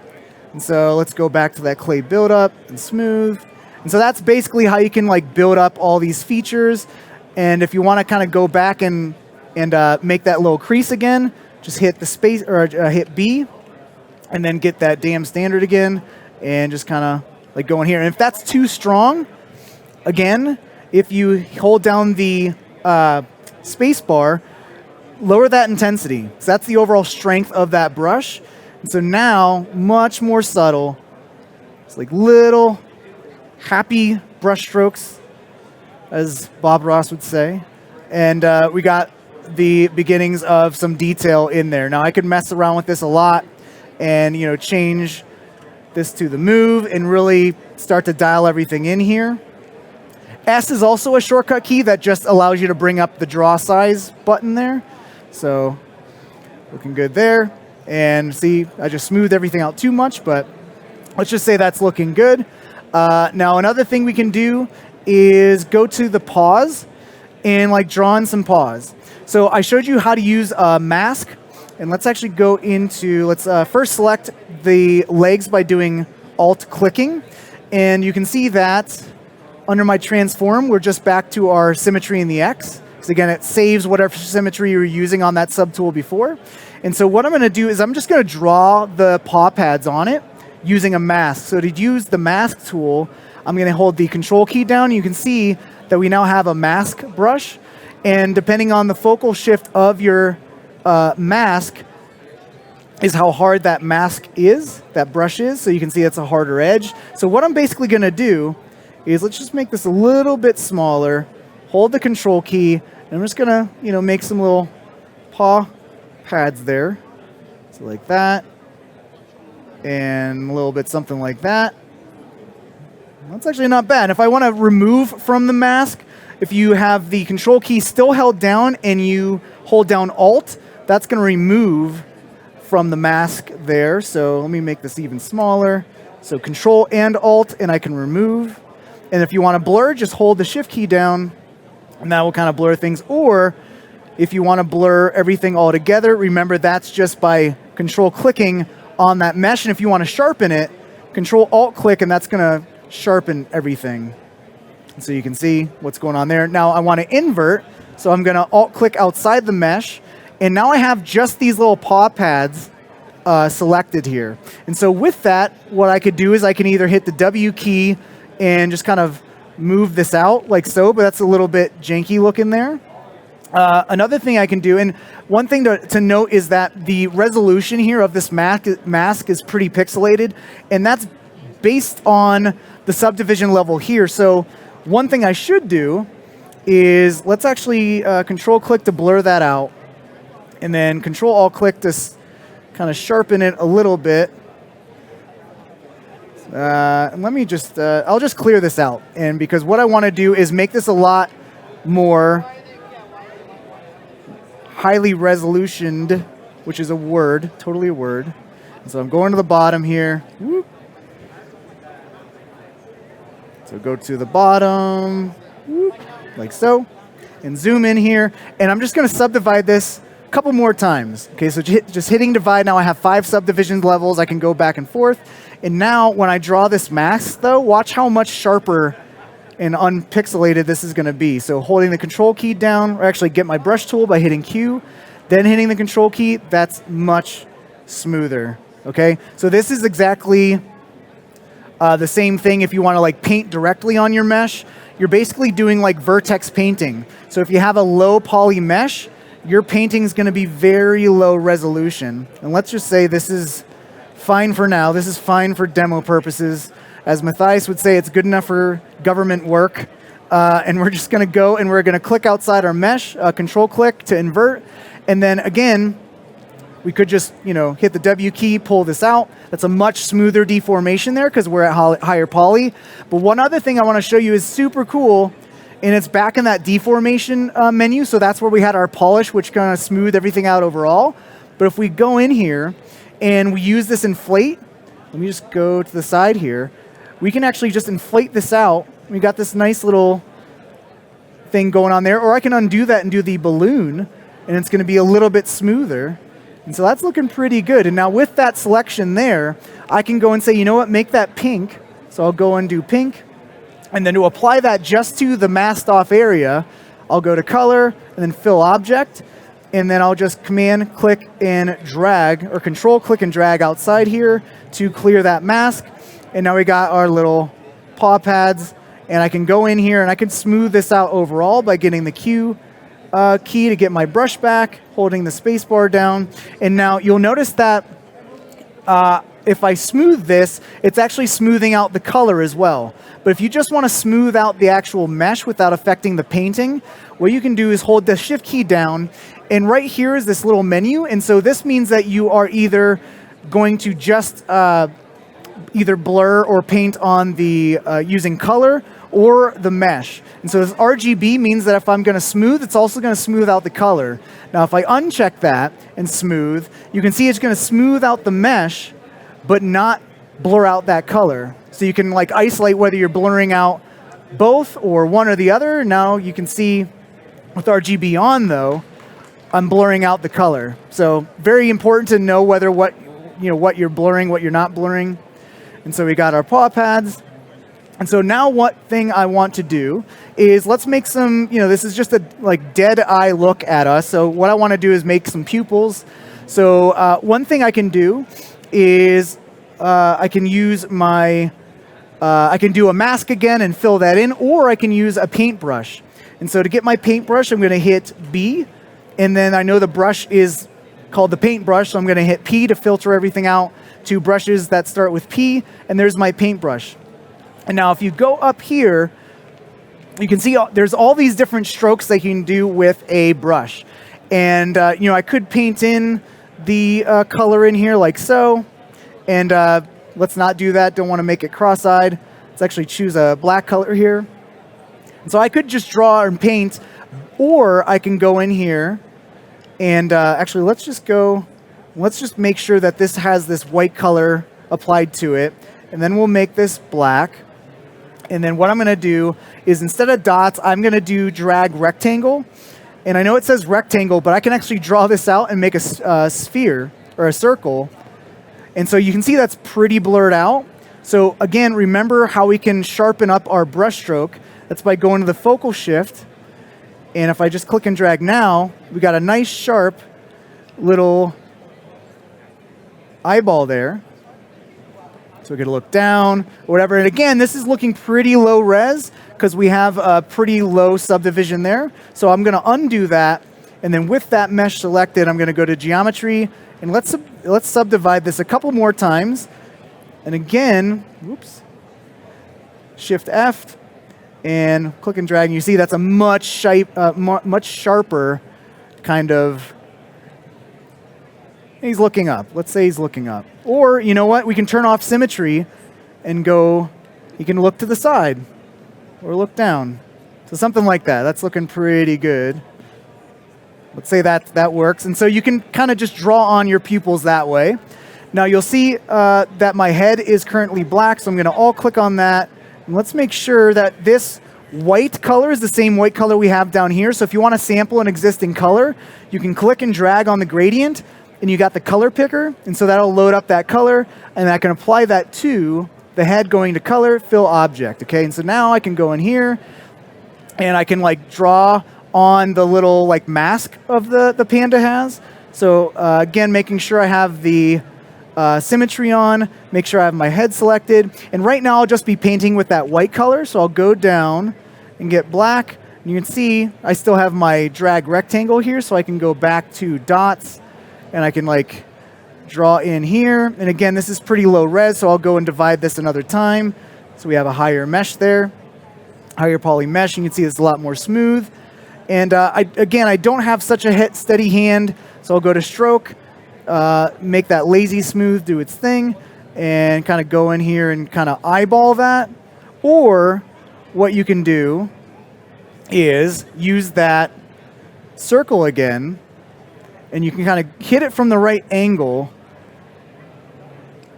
And so let's go back to that clay buildup and smooth. And so that's basically how you can build up all these features. And if you want to kind of go back and make that little crease again, just hit the space or hit B, and then get that Damn Standard again, and just kind of go in here. And if that's too strong, again, if you hold down the space bar, lower that intensity. So that's the overall strength of that brush. And so now, much more subtle. It's like little happy brush strokes, as Bob Ross would say. And we got the beginnings of some detail in there. Now I could mess around with this a lot and change this to the move and really start to dial everything in here. S is also a shortcut key that just allows you to bring up the draw size button there. So looking good there. And see, I just smoothed everything out too much, but let's just say that's looking good. Now another thing we can do is go to the pause and draw in some pause. So I showed you how to use a mask, and let's actually go into, let's first select the legs by doing Alt clicking. And you can see that under my transform, we're just back to our symmetry in the X. Because again, it saves whatever symmetry you were using on that subtool before. And so what I'm going to do is I'm just going to draw the paw pads on it using a mask. So to use the mask tool, I'm going to hold the control key down. You can see that we now have a mask brush. And depending on the focal shift of your mask is how hard that mask is, that brush is. So you can see it's a harder edge. So what I'm basically going to do is let's just make this a little bit smaller, hold the control key, and I'm just going to make some little paw pads there. So like that. And a little bit something like that. That's actually not bad. If I want to remove from the mask, if you have the control key still held down and you hold down Alt, that's going to remove from the mask there. So let me make this even smaller. So Control and Alt, and I can remove. And if you want to blur, just hold the Shift key down, and that will kind of blur things. Or if you want to blur everything all together, remember that's just by Control clicking on that mesh. And if you want to sharpen it, Control Alt click, and that's going to sharpen everything. And so you can see what's going on there. Now I want to invert, so I'm going to Alt click outside the mesh. And now I have just these little paw pads selected here. And so with that, what I could do is I can either hit the W key and just kind of move this out like so, but that's a little bit janky looking there. Another thing I can do, and one thing to note is that the resolution here of this mask is pretty pixelated, and that's based on the subdivision level here. So one thing I should do is let's actually Control click to blur that out, and then Control Alt click to kind of sharpen it a little bit. And let me just, I'll just clear this out. And because what I want to do is make this a lot more highly resolutioned, which is a word, totally a word. And so I'm going to the bottom here. Whoop. So go to the bottom, whoop, like so, and zoom in here. And I'm just going to subdivide this a couple more times. Okay, so just hitting divide. Now I have 5 subdivision levels. I can go back and forth. And now when I draw this mask, though, watch how much sharper and unpixelated this is going to be. So holding the control key down, or actually get my brush tool by hitting Q, then hitting the control key, that's much smoother. Okay, so this is exactly the same thing if you want to paint directly on your mesh. You're basically doing vertex painting. So if you have a low poly mesh, your painting is going to be very low resolution. And let's just say this is fine for now. This is fine for demo purposes. As Matthias would say, it's good enough for government work. And we're just going to go and we're going to click outside our mesh, control click to invert. And then again, we could just hit the W key, pull this out. That's a much smoother deformation there because we're at higher poly. But one other thing I want to show you is super cool, and it's back in that deformation menu. So that's where we had our polish, which kind of smoothed everything out overall. But if we go in here and we use this inflate, let me just go to the side here. We can actually just inflate this out. We got this nice little thing going on there. Or I can undo that and do the balloon, and it's going to be a little bit smoother. And so that's looking pretty good. And now with that selection there, I can go and say, you know what, make that pink. So I'll go and do pink. And then to apply that just to the masked off area, I'll go to color and then fill object. And then I'll just command click and drag, or control click and drag outside here to clear that mask. And now we got our little paw pads. And I can go in here and I can smooth this out overall by getting the Q key to get my brush back, holding the space bar down. And now you'll notice that if I smooth this, it's actually smoothing out the color as well. But if you just want to smooth out the actual mesh without affecting the painting, what you can do is hold the Shift key down, and right here is this little menu. And so this means that you are either going to just either blur or paint on the using color or the mesh. And so this RGB means that if I'm going to smooth, it's also going to smooth out the color. Now if I uncheck that and smooth, you can see it's going to smooth out the mesh, but not blur out that color. So you can like isolate whether you're blurring out both or one or the other. Now you can see with RGB on though, I'm blurring out the color. So very important to know whether what you're blurring, what you're not blurring. And so we got our paw pads. And so now what thing I want to do is let's make some, this is just a like dead eye look at us. So what I want to do is make some pupils. So one thing I can do is I can use my, I can do a mask again and fill that in, or I can use a paintbrush. And so to get my paintbrush, I'm going to hit B, and then I know the brush is called the paintbrush, so I'm going to hit P to filter everything out to brushes that start with P, and there's my paintbrush. And now if you go up here, you can see there's all these different strokes that you can do with a brush. And I could paint in the color in here like so, and let's not do that, don't want to make it cross-eyed. Let's actually choose a black color here. And so I could just draw and paint, or I can go in here and actually let's just make sure that this has this white color applied to it, and then we'll make this black. And then what I'm going to do is instead of dots, I'm going to do drag rectangle. And I know it says rectangle, but I can actually draw this out and make a sphere or a circle. And so you can see that's pretty blurred out. So again, remember how we can sharpen up our brush stroke. That's by going to the focal shift. And if I just click and drag now, we got a nice sharp little eyeball there. So we're going to look down, or whatever. And again, this is looking pretty low res because we have a pretty low subdivision there. So I'm going to undo that. And then with that mesh selected, I'm going to go to geometry. And let's subdivide this a couple more times. And again, Shift F and click and drag. And you see that's a much sharper kind of. He's looking up. Let's say he's looking up. Or, you know what? We can turn off symmetry and go, he can look to the side or look down. So something like that. That's looking pretty good. Let's say that works. And so you can kind of just draw on your pupils that way. Now you'll see that my head is currently black, so I'm going to alt-click on that. And let's make sure that this white color is the same white color we have down here. So if you want to sample an existing color, you can click and drag on the gradient, and you got the color picker, and so that'll load up that color, and I can apply that to the head going to color, fill object, okay? And so now I can go in here, and I can like draw on the little like mask of the panda has. So again, making sure I have the symmetry on, make sure I have my head selected, and right now I'll just be painting with that white color, so I'll go down and get black, and you can see I still have my drag rectangle here, so I can go back to dots, and I can like draw in here. And again, this is pretty low res, so I'll go and divide this another time. So we have a higher mesh there, higher poly mesh. You can see it's a lot more smooth. And I don't have such a steady hand, so I'll go to stroke, make that lazy smooth do its thing, and kind of go in here and kind of eyeball that. Or what you can do is use that circle again, and you can kind of hit it from the right angle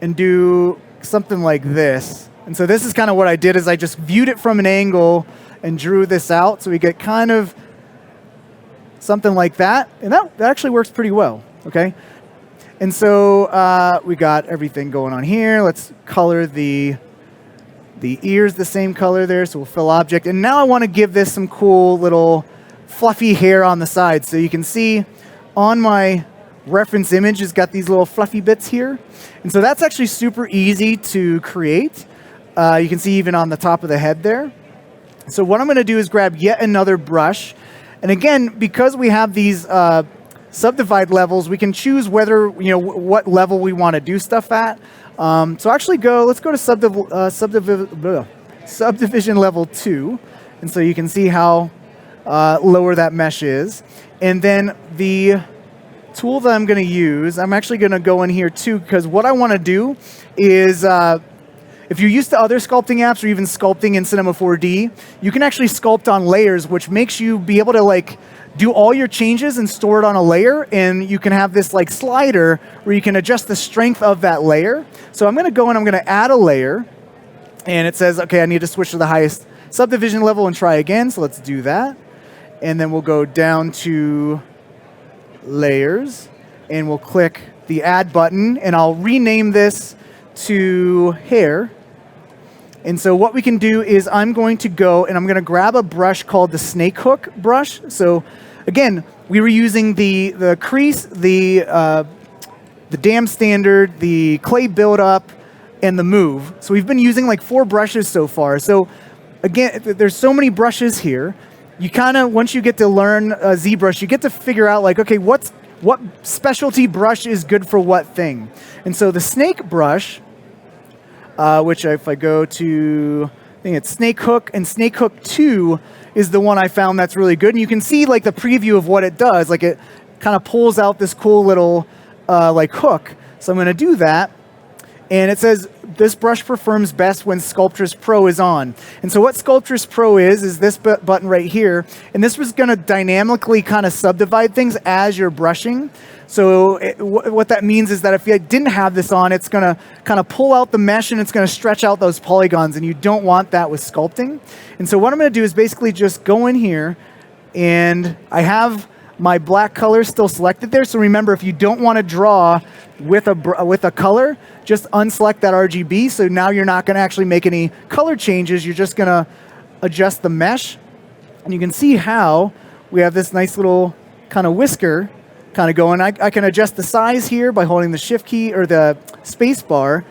and do something like this. And so this is kind of what I did, is I just viewed it from an angle and drew this out. So we get kind of something like that. And that actually works pretty well, okay? And so we got everything going on here. Let's color the ears the same color there, so we'll fill object. And now I want to give this some cool little fluffy hair on the side. So you can see on my reference image, it's got these little fluffy bits here. And so that's actually super easy to create. You can see even on the top of the head there. So what I'm going to do is grab yet another brush. And again, because we have these subdivide levels, we can choose whether, what level we want to do stuff at. So actually let's go to subdivision level 2. And so you can see how lower that mesh is. And then the tool that I'm going to use, I'm actually going to go in here too, because what I want to do is, if you're used to other sculpting apps or even sculpting in Cinema 4D, you can actually sculpt on layers, which makes you be able to do all your changes and store it on a layer, and you can have this slider where you can adjust the strength of that layer. So I'm going to go and I'm going to add a layer, and it says, okay, I need to switch to the highest subdivision level and try again, so let's do that. And then we'll go down to layers, and we'll click the add button, and I'll rename this to hair. And so what we can do is I'm going to go and I'm going to grab a brush called the snake hook brush. So again, we were using the crease, the dam standard, the clay buildup, and the move. So we've been using 4 brushes so far. So again, there's so many brushes here. You kind of, once you get to learn ZBrush, you get to figure out okay, what specialty brush is good for what thing. And so the snake brush, which if I go to, I think it's snake hook, and snake hook 2 is the one I found that's really good. And you can see the preview of what it does. It kind of pulls out this cool little hook. So I'm going to do that. And it says, this brush performs best when Sculptress Pro is on. And so what Sculptress Pro is this button right here. And this was going to dynamically kind of subdivide things as you're brushing. So what that means is that if you didn't have this on, it's going to kind of pull out the mesh and it's going to stretch out those polygons. And you don't want that with sculpting. And so what I'm going to do is basically just go in here, and I have my black color still selected there. So remember, if you don't want to draw with a color, just unselect that RGB. So now you're not going to actually make any color changes. You're just going to adjust the mesh. And you can see how we have this nice little kind of whisker kind of going. I can adjust the size here by holding the shift key or the space bar.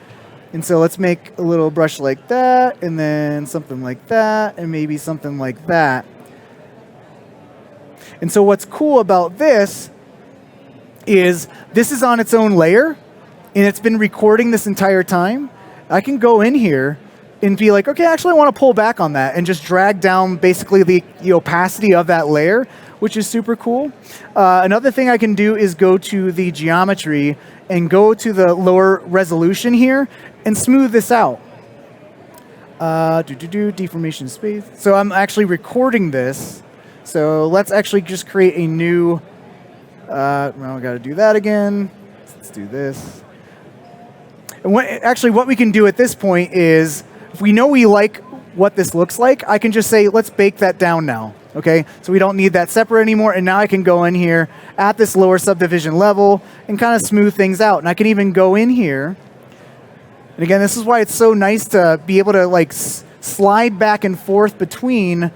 And so let's make a little brush like that, and then something like that, and maybe something like that. And so what's cool about this is on its own layer, and it's been recording this entire time. I can go in here and be like, okay, actually I want to pull back on that, and just drag down basically the opacity of that layer, which is super cool. Another thing I can do is go to the geometry and go to the lower resolution here and smooth this out. Deformation space. So I'm actually recording this. So let's actually just create a new, well, we got to do that again. Let's do this. And what we can do at this point is, if we know we like what this looks like, I can just say, let's bake that down now. Okay, so we don't need that separate anymore, and now I can go in here at this lower subdivision level and kind of smooth things out. And I can even go in here, and again, this is why it's so nice to be able to slide back and forth between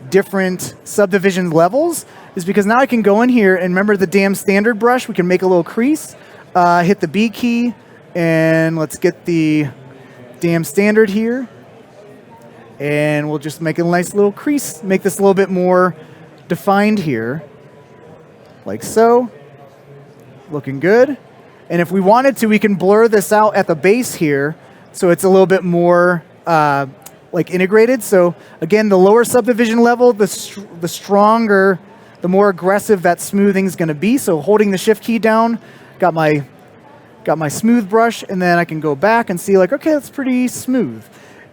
different subdivision levels, is because now I can go in here and remember the damn standard brush. We can make a little crease, hit the B key, and let's get the damn standard here. And we'll just make a nice little crease, make this a little bit more defined here, like so. Looking good. And if we wanted to, we can blur this out at the base here, so it's a little bit more integrated. So again, the lower subdivision level, the stronger, the more aggressive that smoothing is going to be. So holding the shift key down, got my smooth brush, and then I can go back and see okay, that's pretty smooth.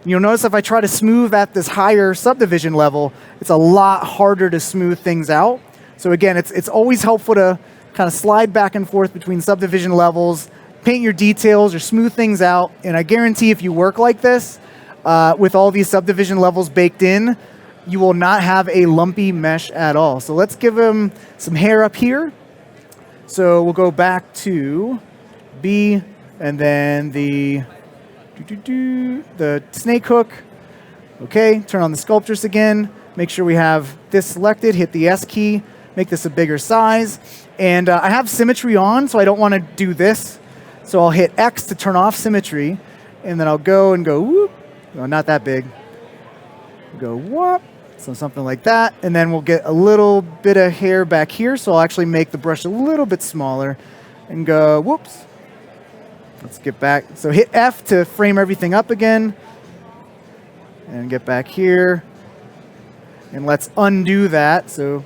You'll notice if I try to smooth at this higher subdivision level, it's a lot harder to smooth things out. So again, it's always helpful to kind of slide back and forth between subdivision levels, paint your details or smooth things out. And I guarantee if you work like this, with all these subdivision levels baked in, you will not have a lumpy mesh at all. So let's give him some hair up here. So we'll go back to B, and then the snake hook. Okay, turn on the Sculptress again. Make sure we have this selected. Hit the S key. Make this a bigger size. And I have symmetry on, so I don't want to do this. So I'll hit X to turn off symmetry. And then I'll go and go whoop. No, not that big. Go whoop. So something like that, and then we'll get a little bit of hair back here, so I'll actually make the brush a little bit smaller and go, whoops. Let's get back. So hit F to frame everything up again and get back here. And let's undo that. So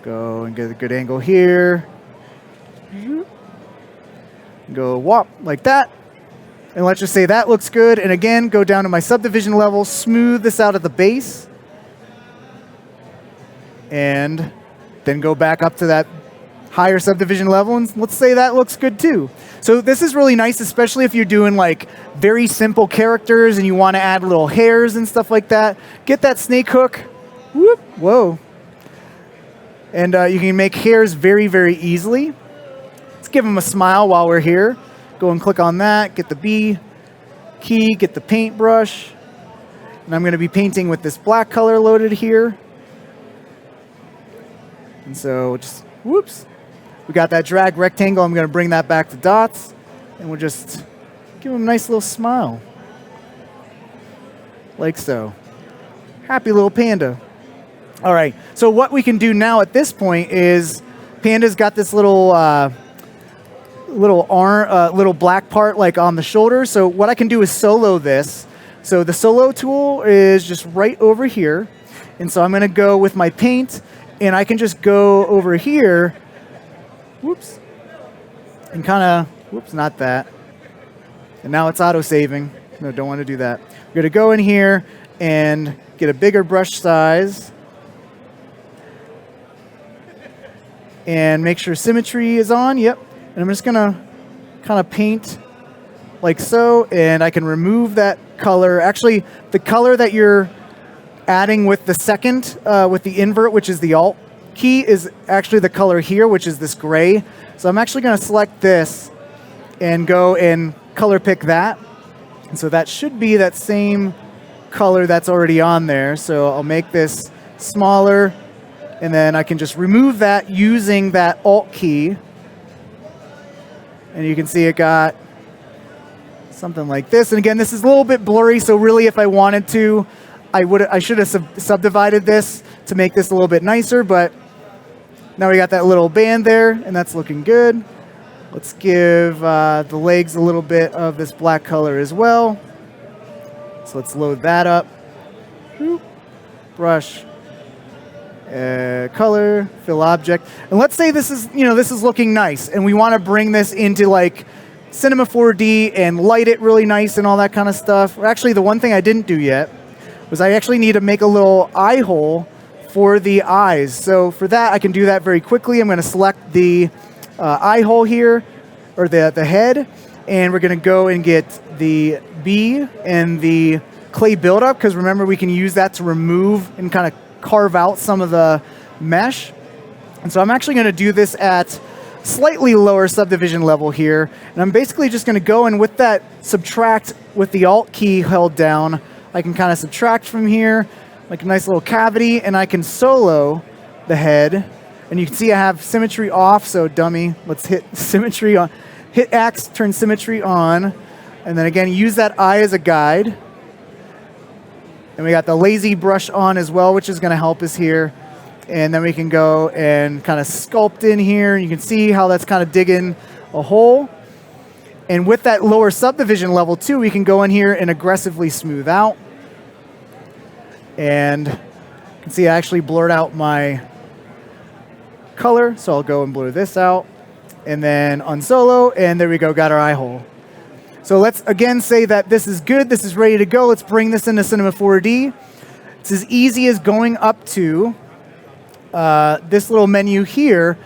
go and get a good angle here. Go whop like that. And let's just say that looks good. And again, go down to my subdivision level, smooth this out at the base. And then go back up to that higher subdivision level, and let's say that looks good too. So this is really nice, especially if you're doing like very simple characters and you want to add little hairs and stuff like that. Get that snake hook. Whoop, whoa. And you can make hairs very, very easily. Let's give them a smile while we're here. Go and click on that, get the B key, get the paintbrush. And I'm going to be painting with this black color loaded here. And so just, whoops. We got that drag rectangle. I'm going to bring that back to dots. And we'll just give them a nice little smile. Like so. Happy little panda. All right. So what we can do now at this point is Panda's got this little little black part like on the shoulder. So what I can do is solo this. So the solo tool is just right over here. And so I'm going to go with my paint. And I can just go over here, whoops, and kind of, whoops, not that. And now it's auto-saving. No, don't want to do that. We're going to go in here and get a bigger brush size. And make sure symmetry is on, yep. And I'm just going to kind of paint like so. And I can remove that color. Actually, the color that you're adding with the second, with the invert, which is the Alt key, is actually the color here, which is this gray. So I'm actually going to select this and go and color pick that. And so that should be that same color that's already on there. So I'll make this smaller, and then I can just remove that using that Alt key. And you can see it got something like this. And again, this is a little bit blurry, so really if I wanted to, I should have subdivided this to make this a little bit nicer, but now we got that little band there, and that's looking good. Let's give the legs a little bit of this black color as well. So let's load that up. Brush, color, fill object, and let's say this is looking nice, and we want to bring this into like Cinema 4D and light it really nice and all that kind of stuff. Actually, the one thing I didn't do yet was I actually need to make a little eye hole for the eyes. So for that, I can do that very quickly. I'm going to select the eye hole here, or the head, and we're going to go and get the B and the clay buildup, because remember, we can use that to remove and kind of carve out some of the mesh. And so I'm actually going to do this at slightly lower subdivision level here. And I'm basically just going to go and with that subtract with the Alt key held down, I can kind of subtract from here, like a nice little cavity, and I can solo the head. And you can see I have symmetry off, so dummy, let's hit symmetry on. Hit X, turn symmetry on, and then again, use that eye as a guide. And we got the lazy brush on as well, which is going to help us here. And then we can go and kind of sculpt in here. You can see how that's kind of digging a hole. And with that lower subdivision level too, we can go in here and aggressively smooth out. And you can see I actually blurred out my color, so I'll go and blur this out. And then unsolo, and there we go, got our eye hole. So let's again say that this is good, this is ready to go. Let's bring this into Cinema 4D. It's as easy as going up to this little menu here,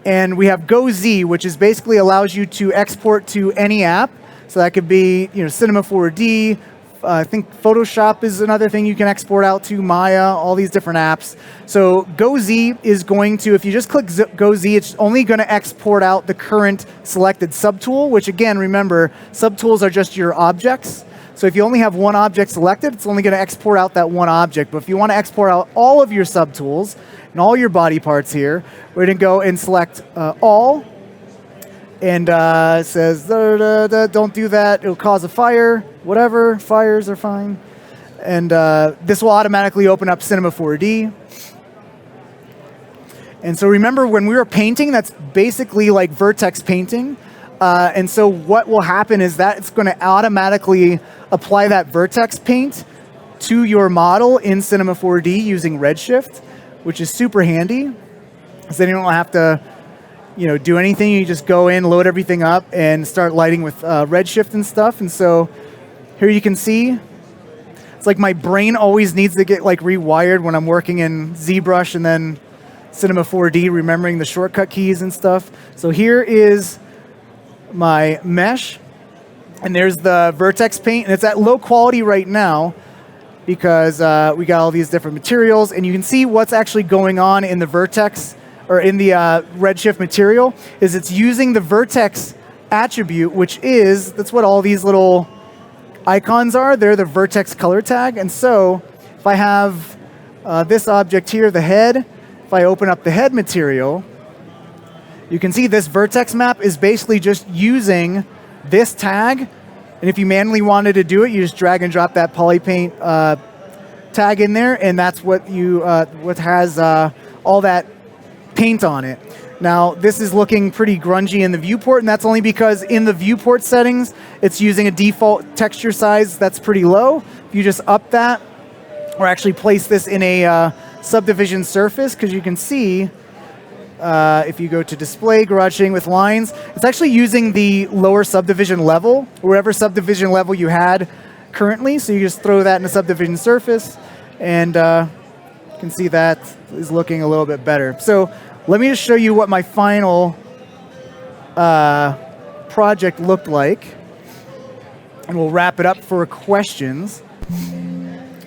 and we have Go Z, which is basically allows you to export to any app. So that could be, Cinema 4D. I think Photoshop is another thing you can export out to, Maya, all these different apps. So Go Z is going to, if you just click Go Z, it's only going to export out the current selected subtool, which again, remember, subtools are just your objects. So if you only have one object selected, it's only going to export out that one object. But if you want to export out all of your subtools and all your body parts here, we're going to go and select all. And it says, don't do that, it'll cause a fire, whatever, fires are fine. And this will automatically open up Cinema 4D. And so remember, when we were painting, that's basically like vertex painting. And so what will happen is that it's going to automatically apply that vertex paint to your model in Cinema 4D using Redshift, which is super handy. So then you don't have to do anything. You just go in, load everything up, and start lighting with Redshift and stuff. And so here you can see, it's like my brain always needs to get like rewired when I'm working in ZBrush and then Cinema 4D, remembering the shortcut keys and stuff. So here is my mesh, and there's the vertex paint, and it's at low quality right now because we got all these different materials, and you can see what's actually going on in the vertex, or in the Redshift material, is it's using the vertex attribute, which is, that's what all these little icons are. They're the vertex color tag. And so if I have this object here, the head, if I open up the head material, you can see this vertex map is basically just using this tag. And if you manually wanted to do it, you just drag and drop that polypaint tag in there, and that's what what has all that paint on it. Now, this is looking pretty grungy in the viewport, and that's only because in the viewport settings, it's using a default texture size that's pretty low. If you just up that, or actually place this in a subdivision surface, because you can see, if you go to display, garage shading with lines, it's actually using the lower subdivision level, wherever subdivision level you had currently. So you just throw that in a subdivision surface, and you can see that is looking a little bit better. So let me just show you what my final project looked like, and we'll wrap it up for questions.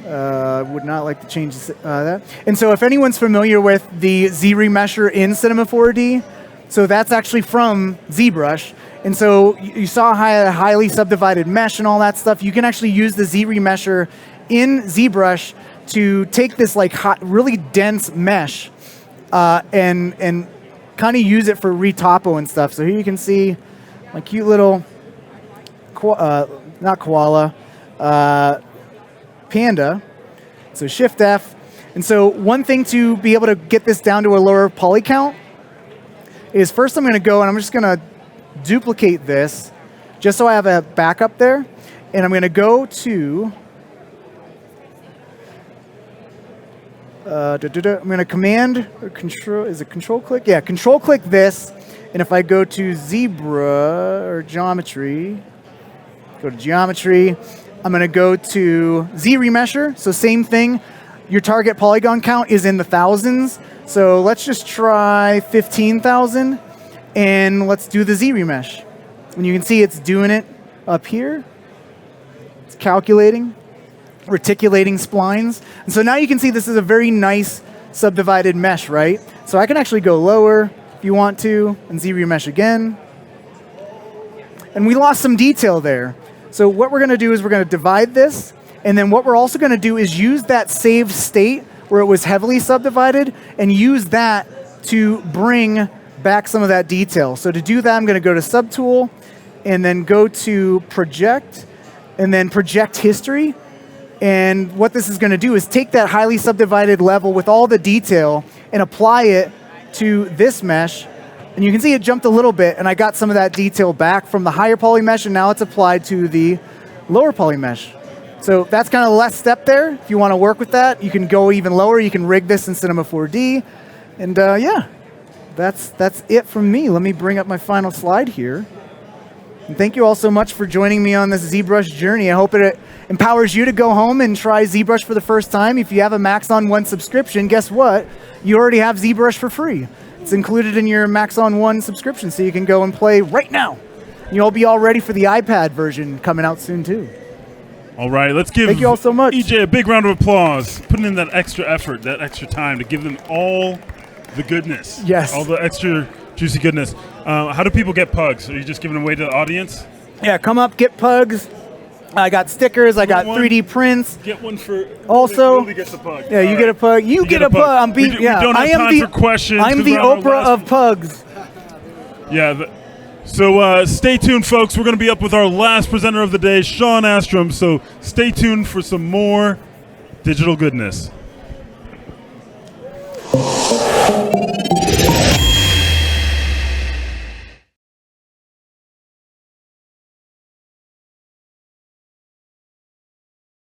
Would not like to change that. And so if anyone's familiar with the Z remesher in Cinema 4D, so that's actually from ZBrush. And so you saw a highly subdivided mesh and all that stuff. You can actually use the Z remesher in ZBrush to take this like hot, really dense mesh and kind of use it for retopo and stuff. So here you can see my cute little, not koala, panda. So Shift F. And so one thing to be able to get this down to a lower poly count is first I'm going to go and I'm just going to duplicate this just so I have a backup there. And I'm going to go to, I'm going to command or control, is it control click? Yeah, control click this. And if I go to ZBrush or geometry, go to geometry, I'm going to go to Z remesher. So same thing. Your target polygon count is in the thousands. So let's just try 15,000. And let's do the Z remesh. And you can see it's doing it up here. It's calculating, reticulating splines. And so now you can see this is a very nice subdivided mesh, right? So I can actually go lower if you want to, and Z remesh again. And we lost some detail there. So what we're going to do is we're going to divide this, and then what we're also going to do is use that saved state where it was heavily subdivided and use that to bring back some of that detail. So to do that, I'm going to go to Subtool and then go to Project and then Project History. And what this is going to do is take that highly subdivided level with all the detail and apply it to this mesh. And you can see it jumped a little bit, and I got some of that detail back from the higher poly mesh, and now it's applied to the lower poly mesh. So that's kind of the last step there. If you want to work with that, you can go even lower. You can rig this in Cinema 4D. And yeah, that's it from me. Let me bring up my final slide here. And thank you all so much for joining me on this ZBrush journey. I hope it empowers you to go home and try ZBrush for the first time. If you have a Maxon 1 subscription, guess what? You already have ZBrush for free. It's included in your Maxon 1 subscription, so you can go and play right now. You'll be all ready for the iPad version coming out soon, too. All right, let's give Thank you all so much. EJ a big round of applause, putting in that extra effort, that extra time to give them all the goodness. Yes. All the extra juicy goodness. How do people get pugs? Are you just giving them away to the audience? Yeah, come up, get pugs. I got stickers. I got 3D prints. Get one for. Also, Lily gets a pug. Yeah, you get a pug. You get a pug. I'm beat. We don't have time for questions. I'm the Oprah of pugs. Yeah, So stay tuned, folks. We're going to be up with our last presenter of the day, Sean Astrom. So stay tuned for some more digital goodness.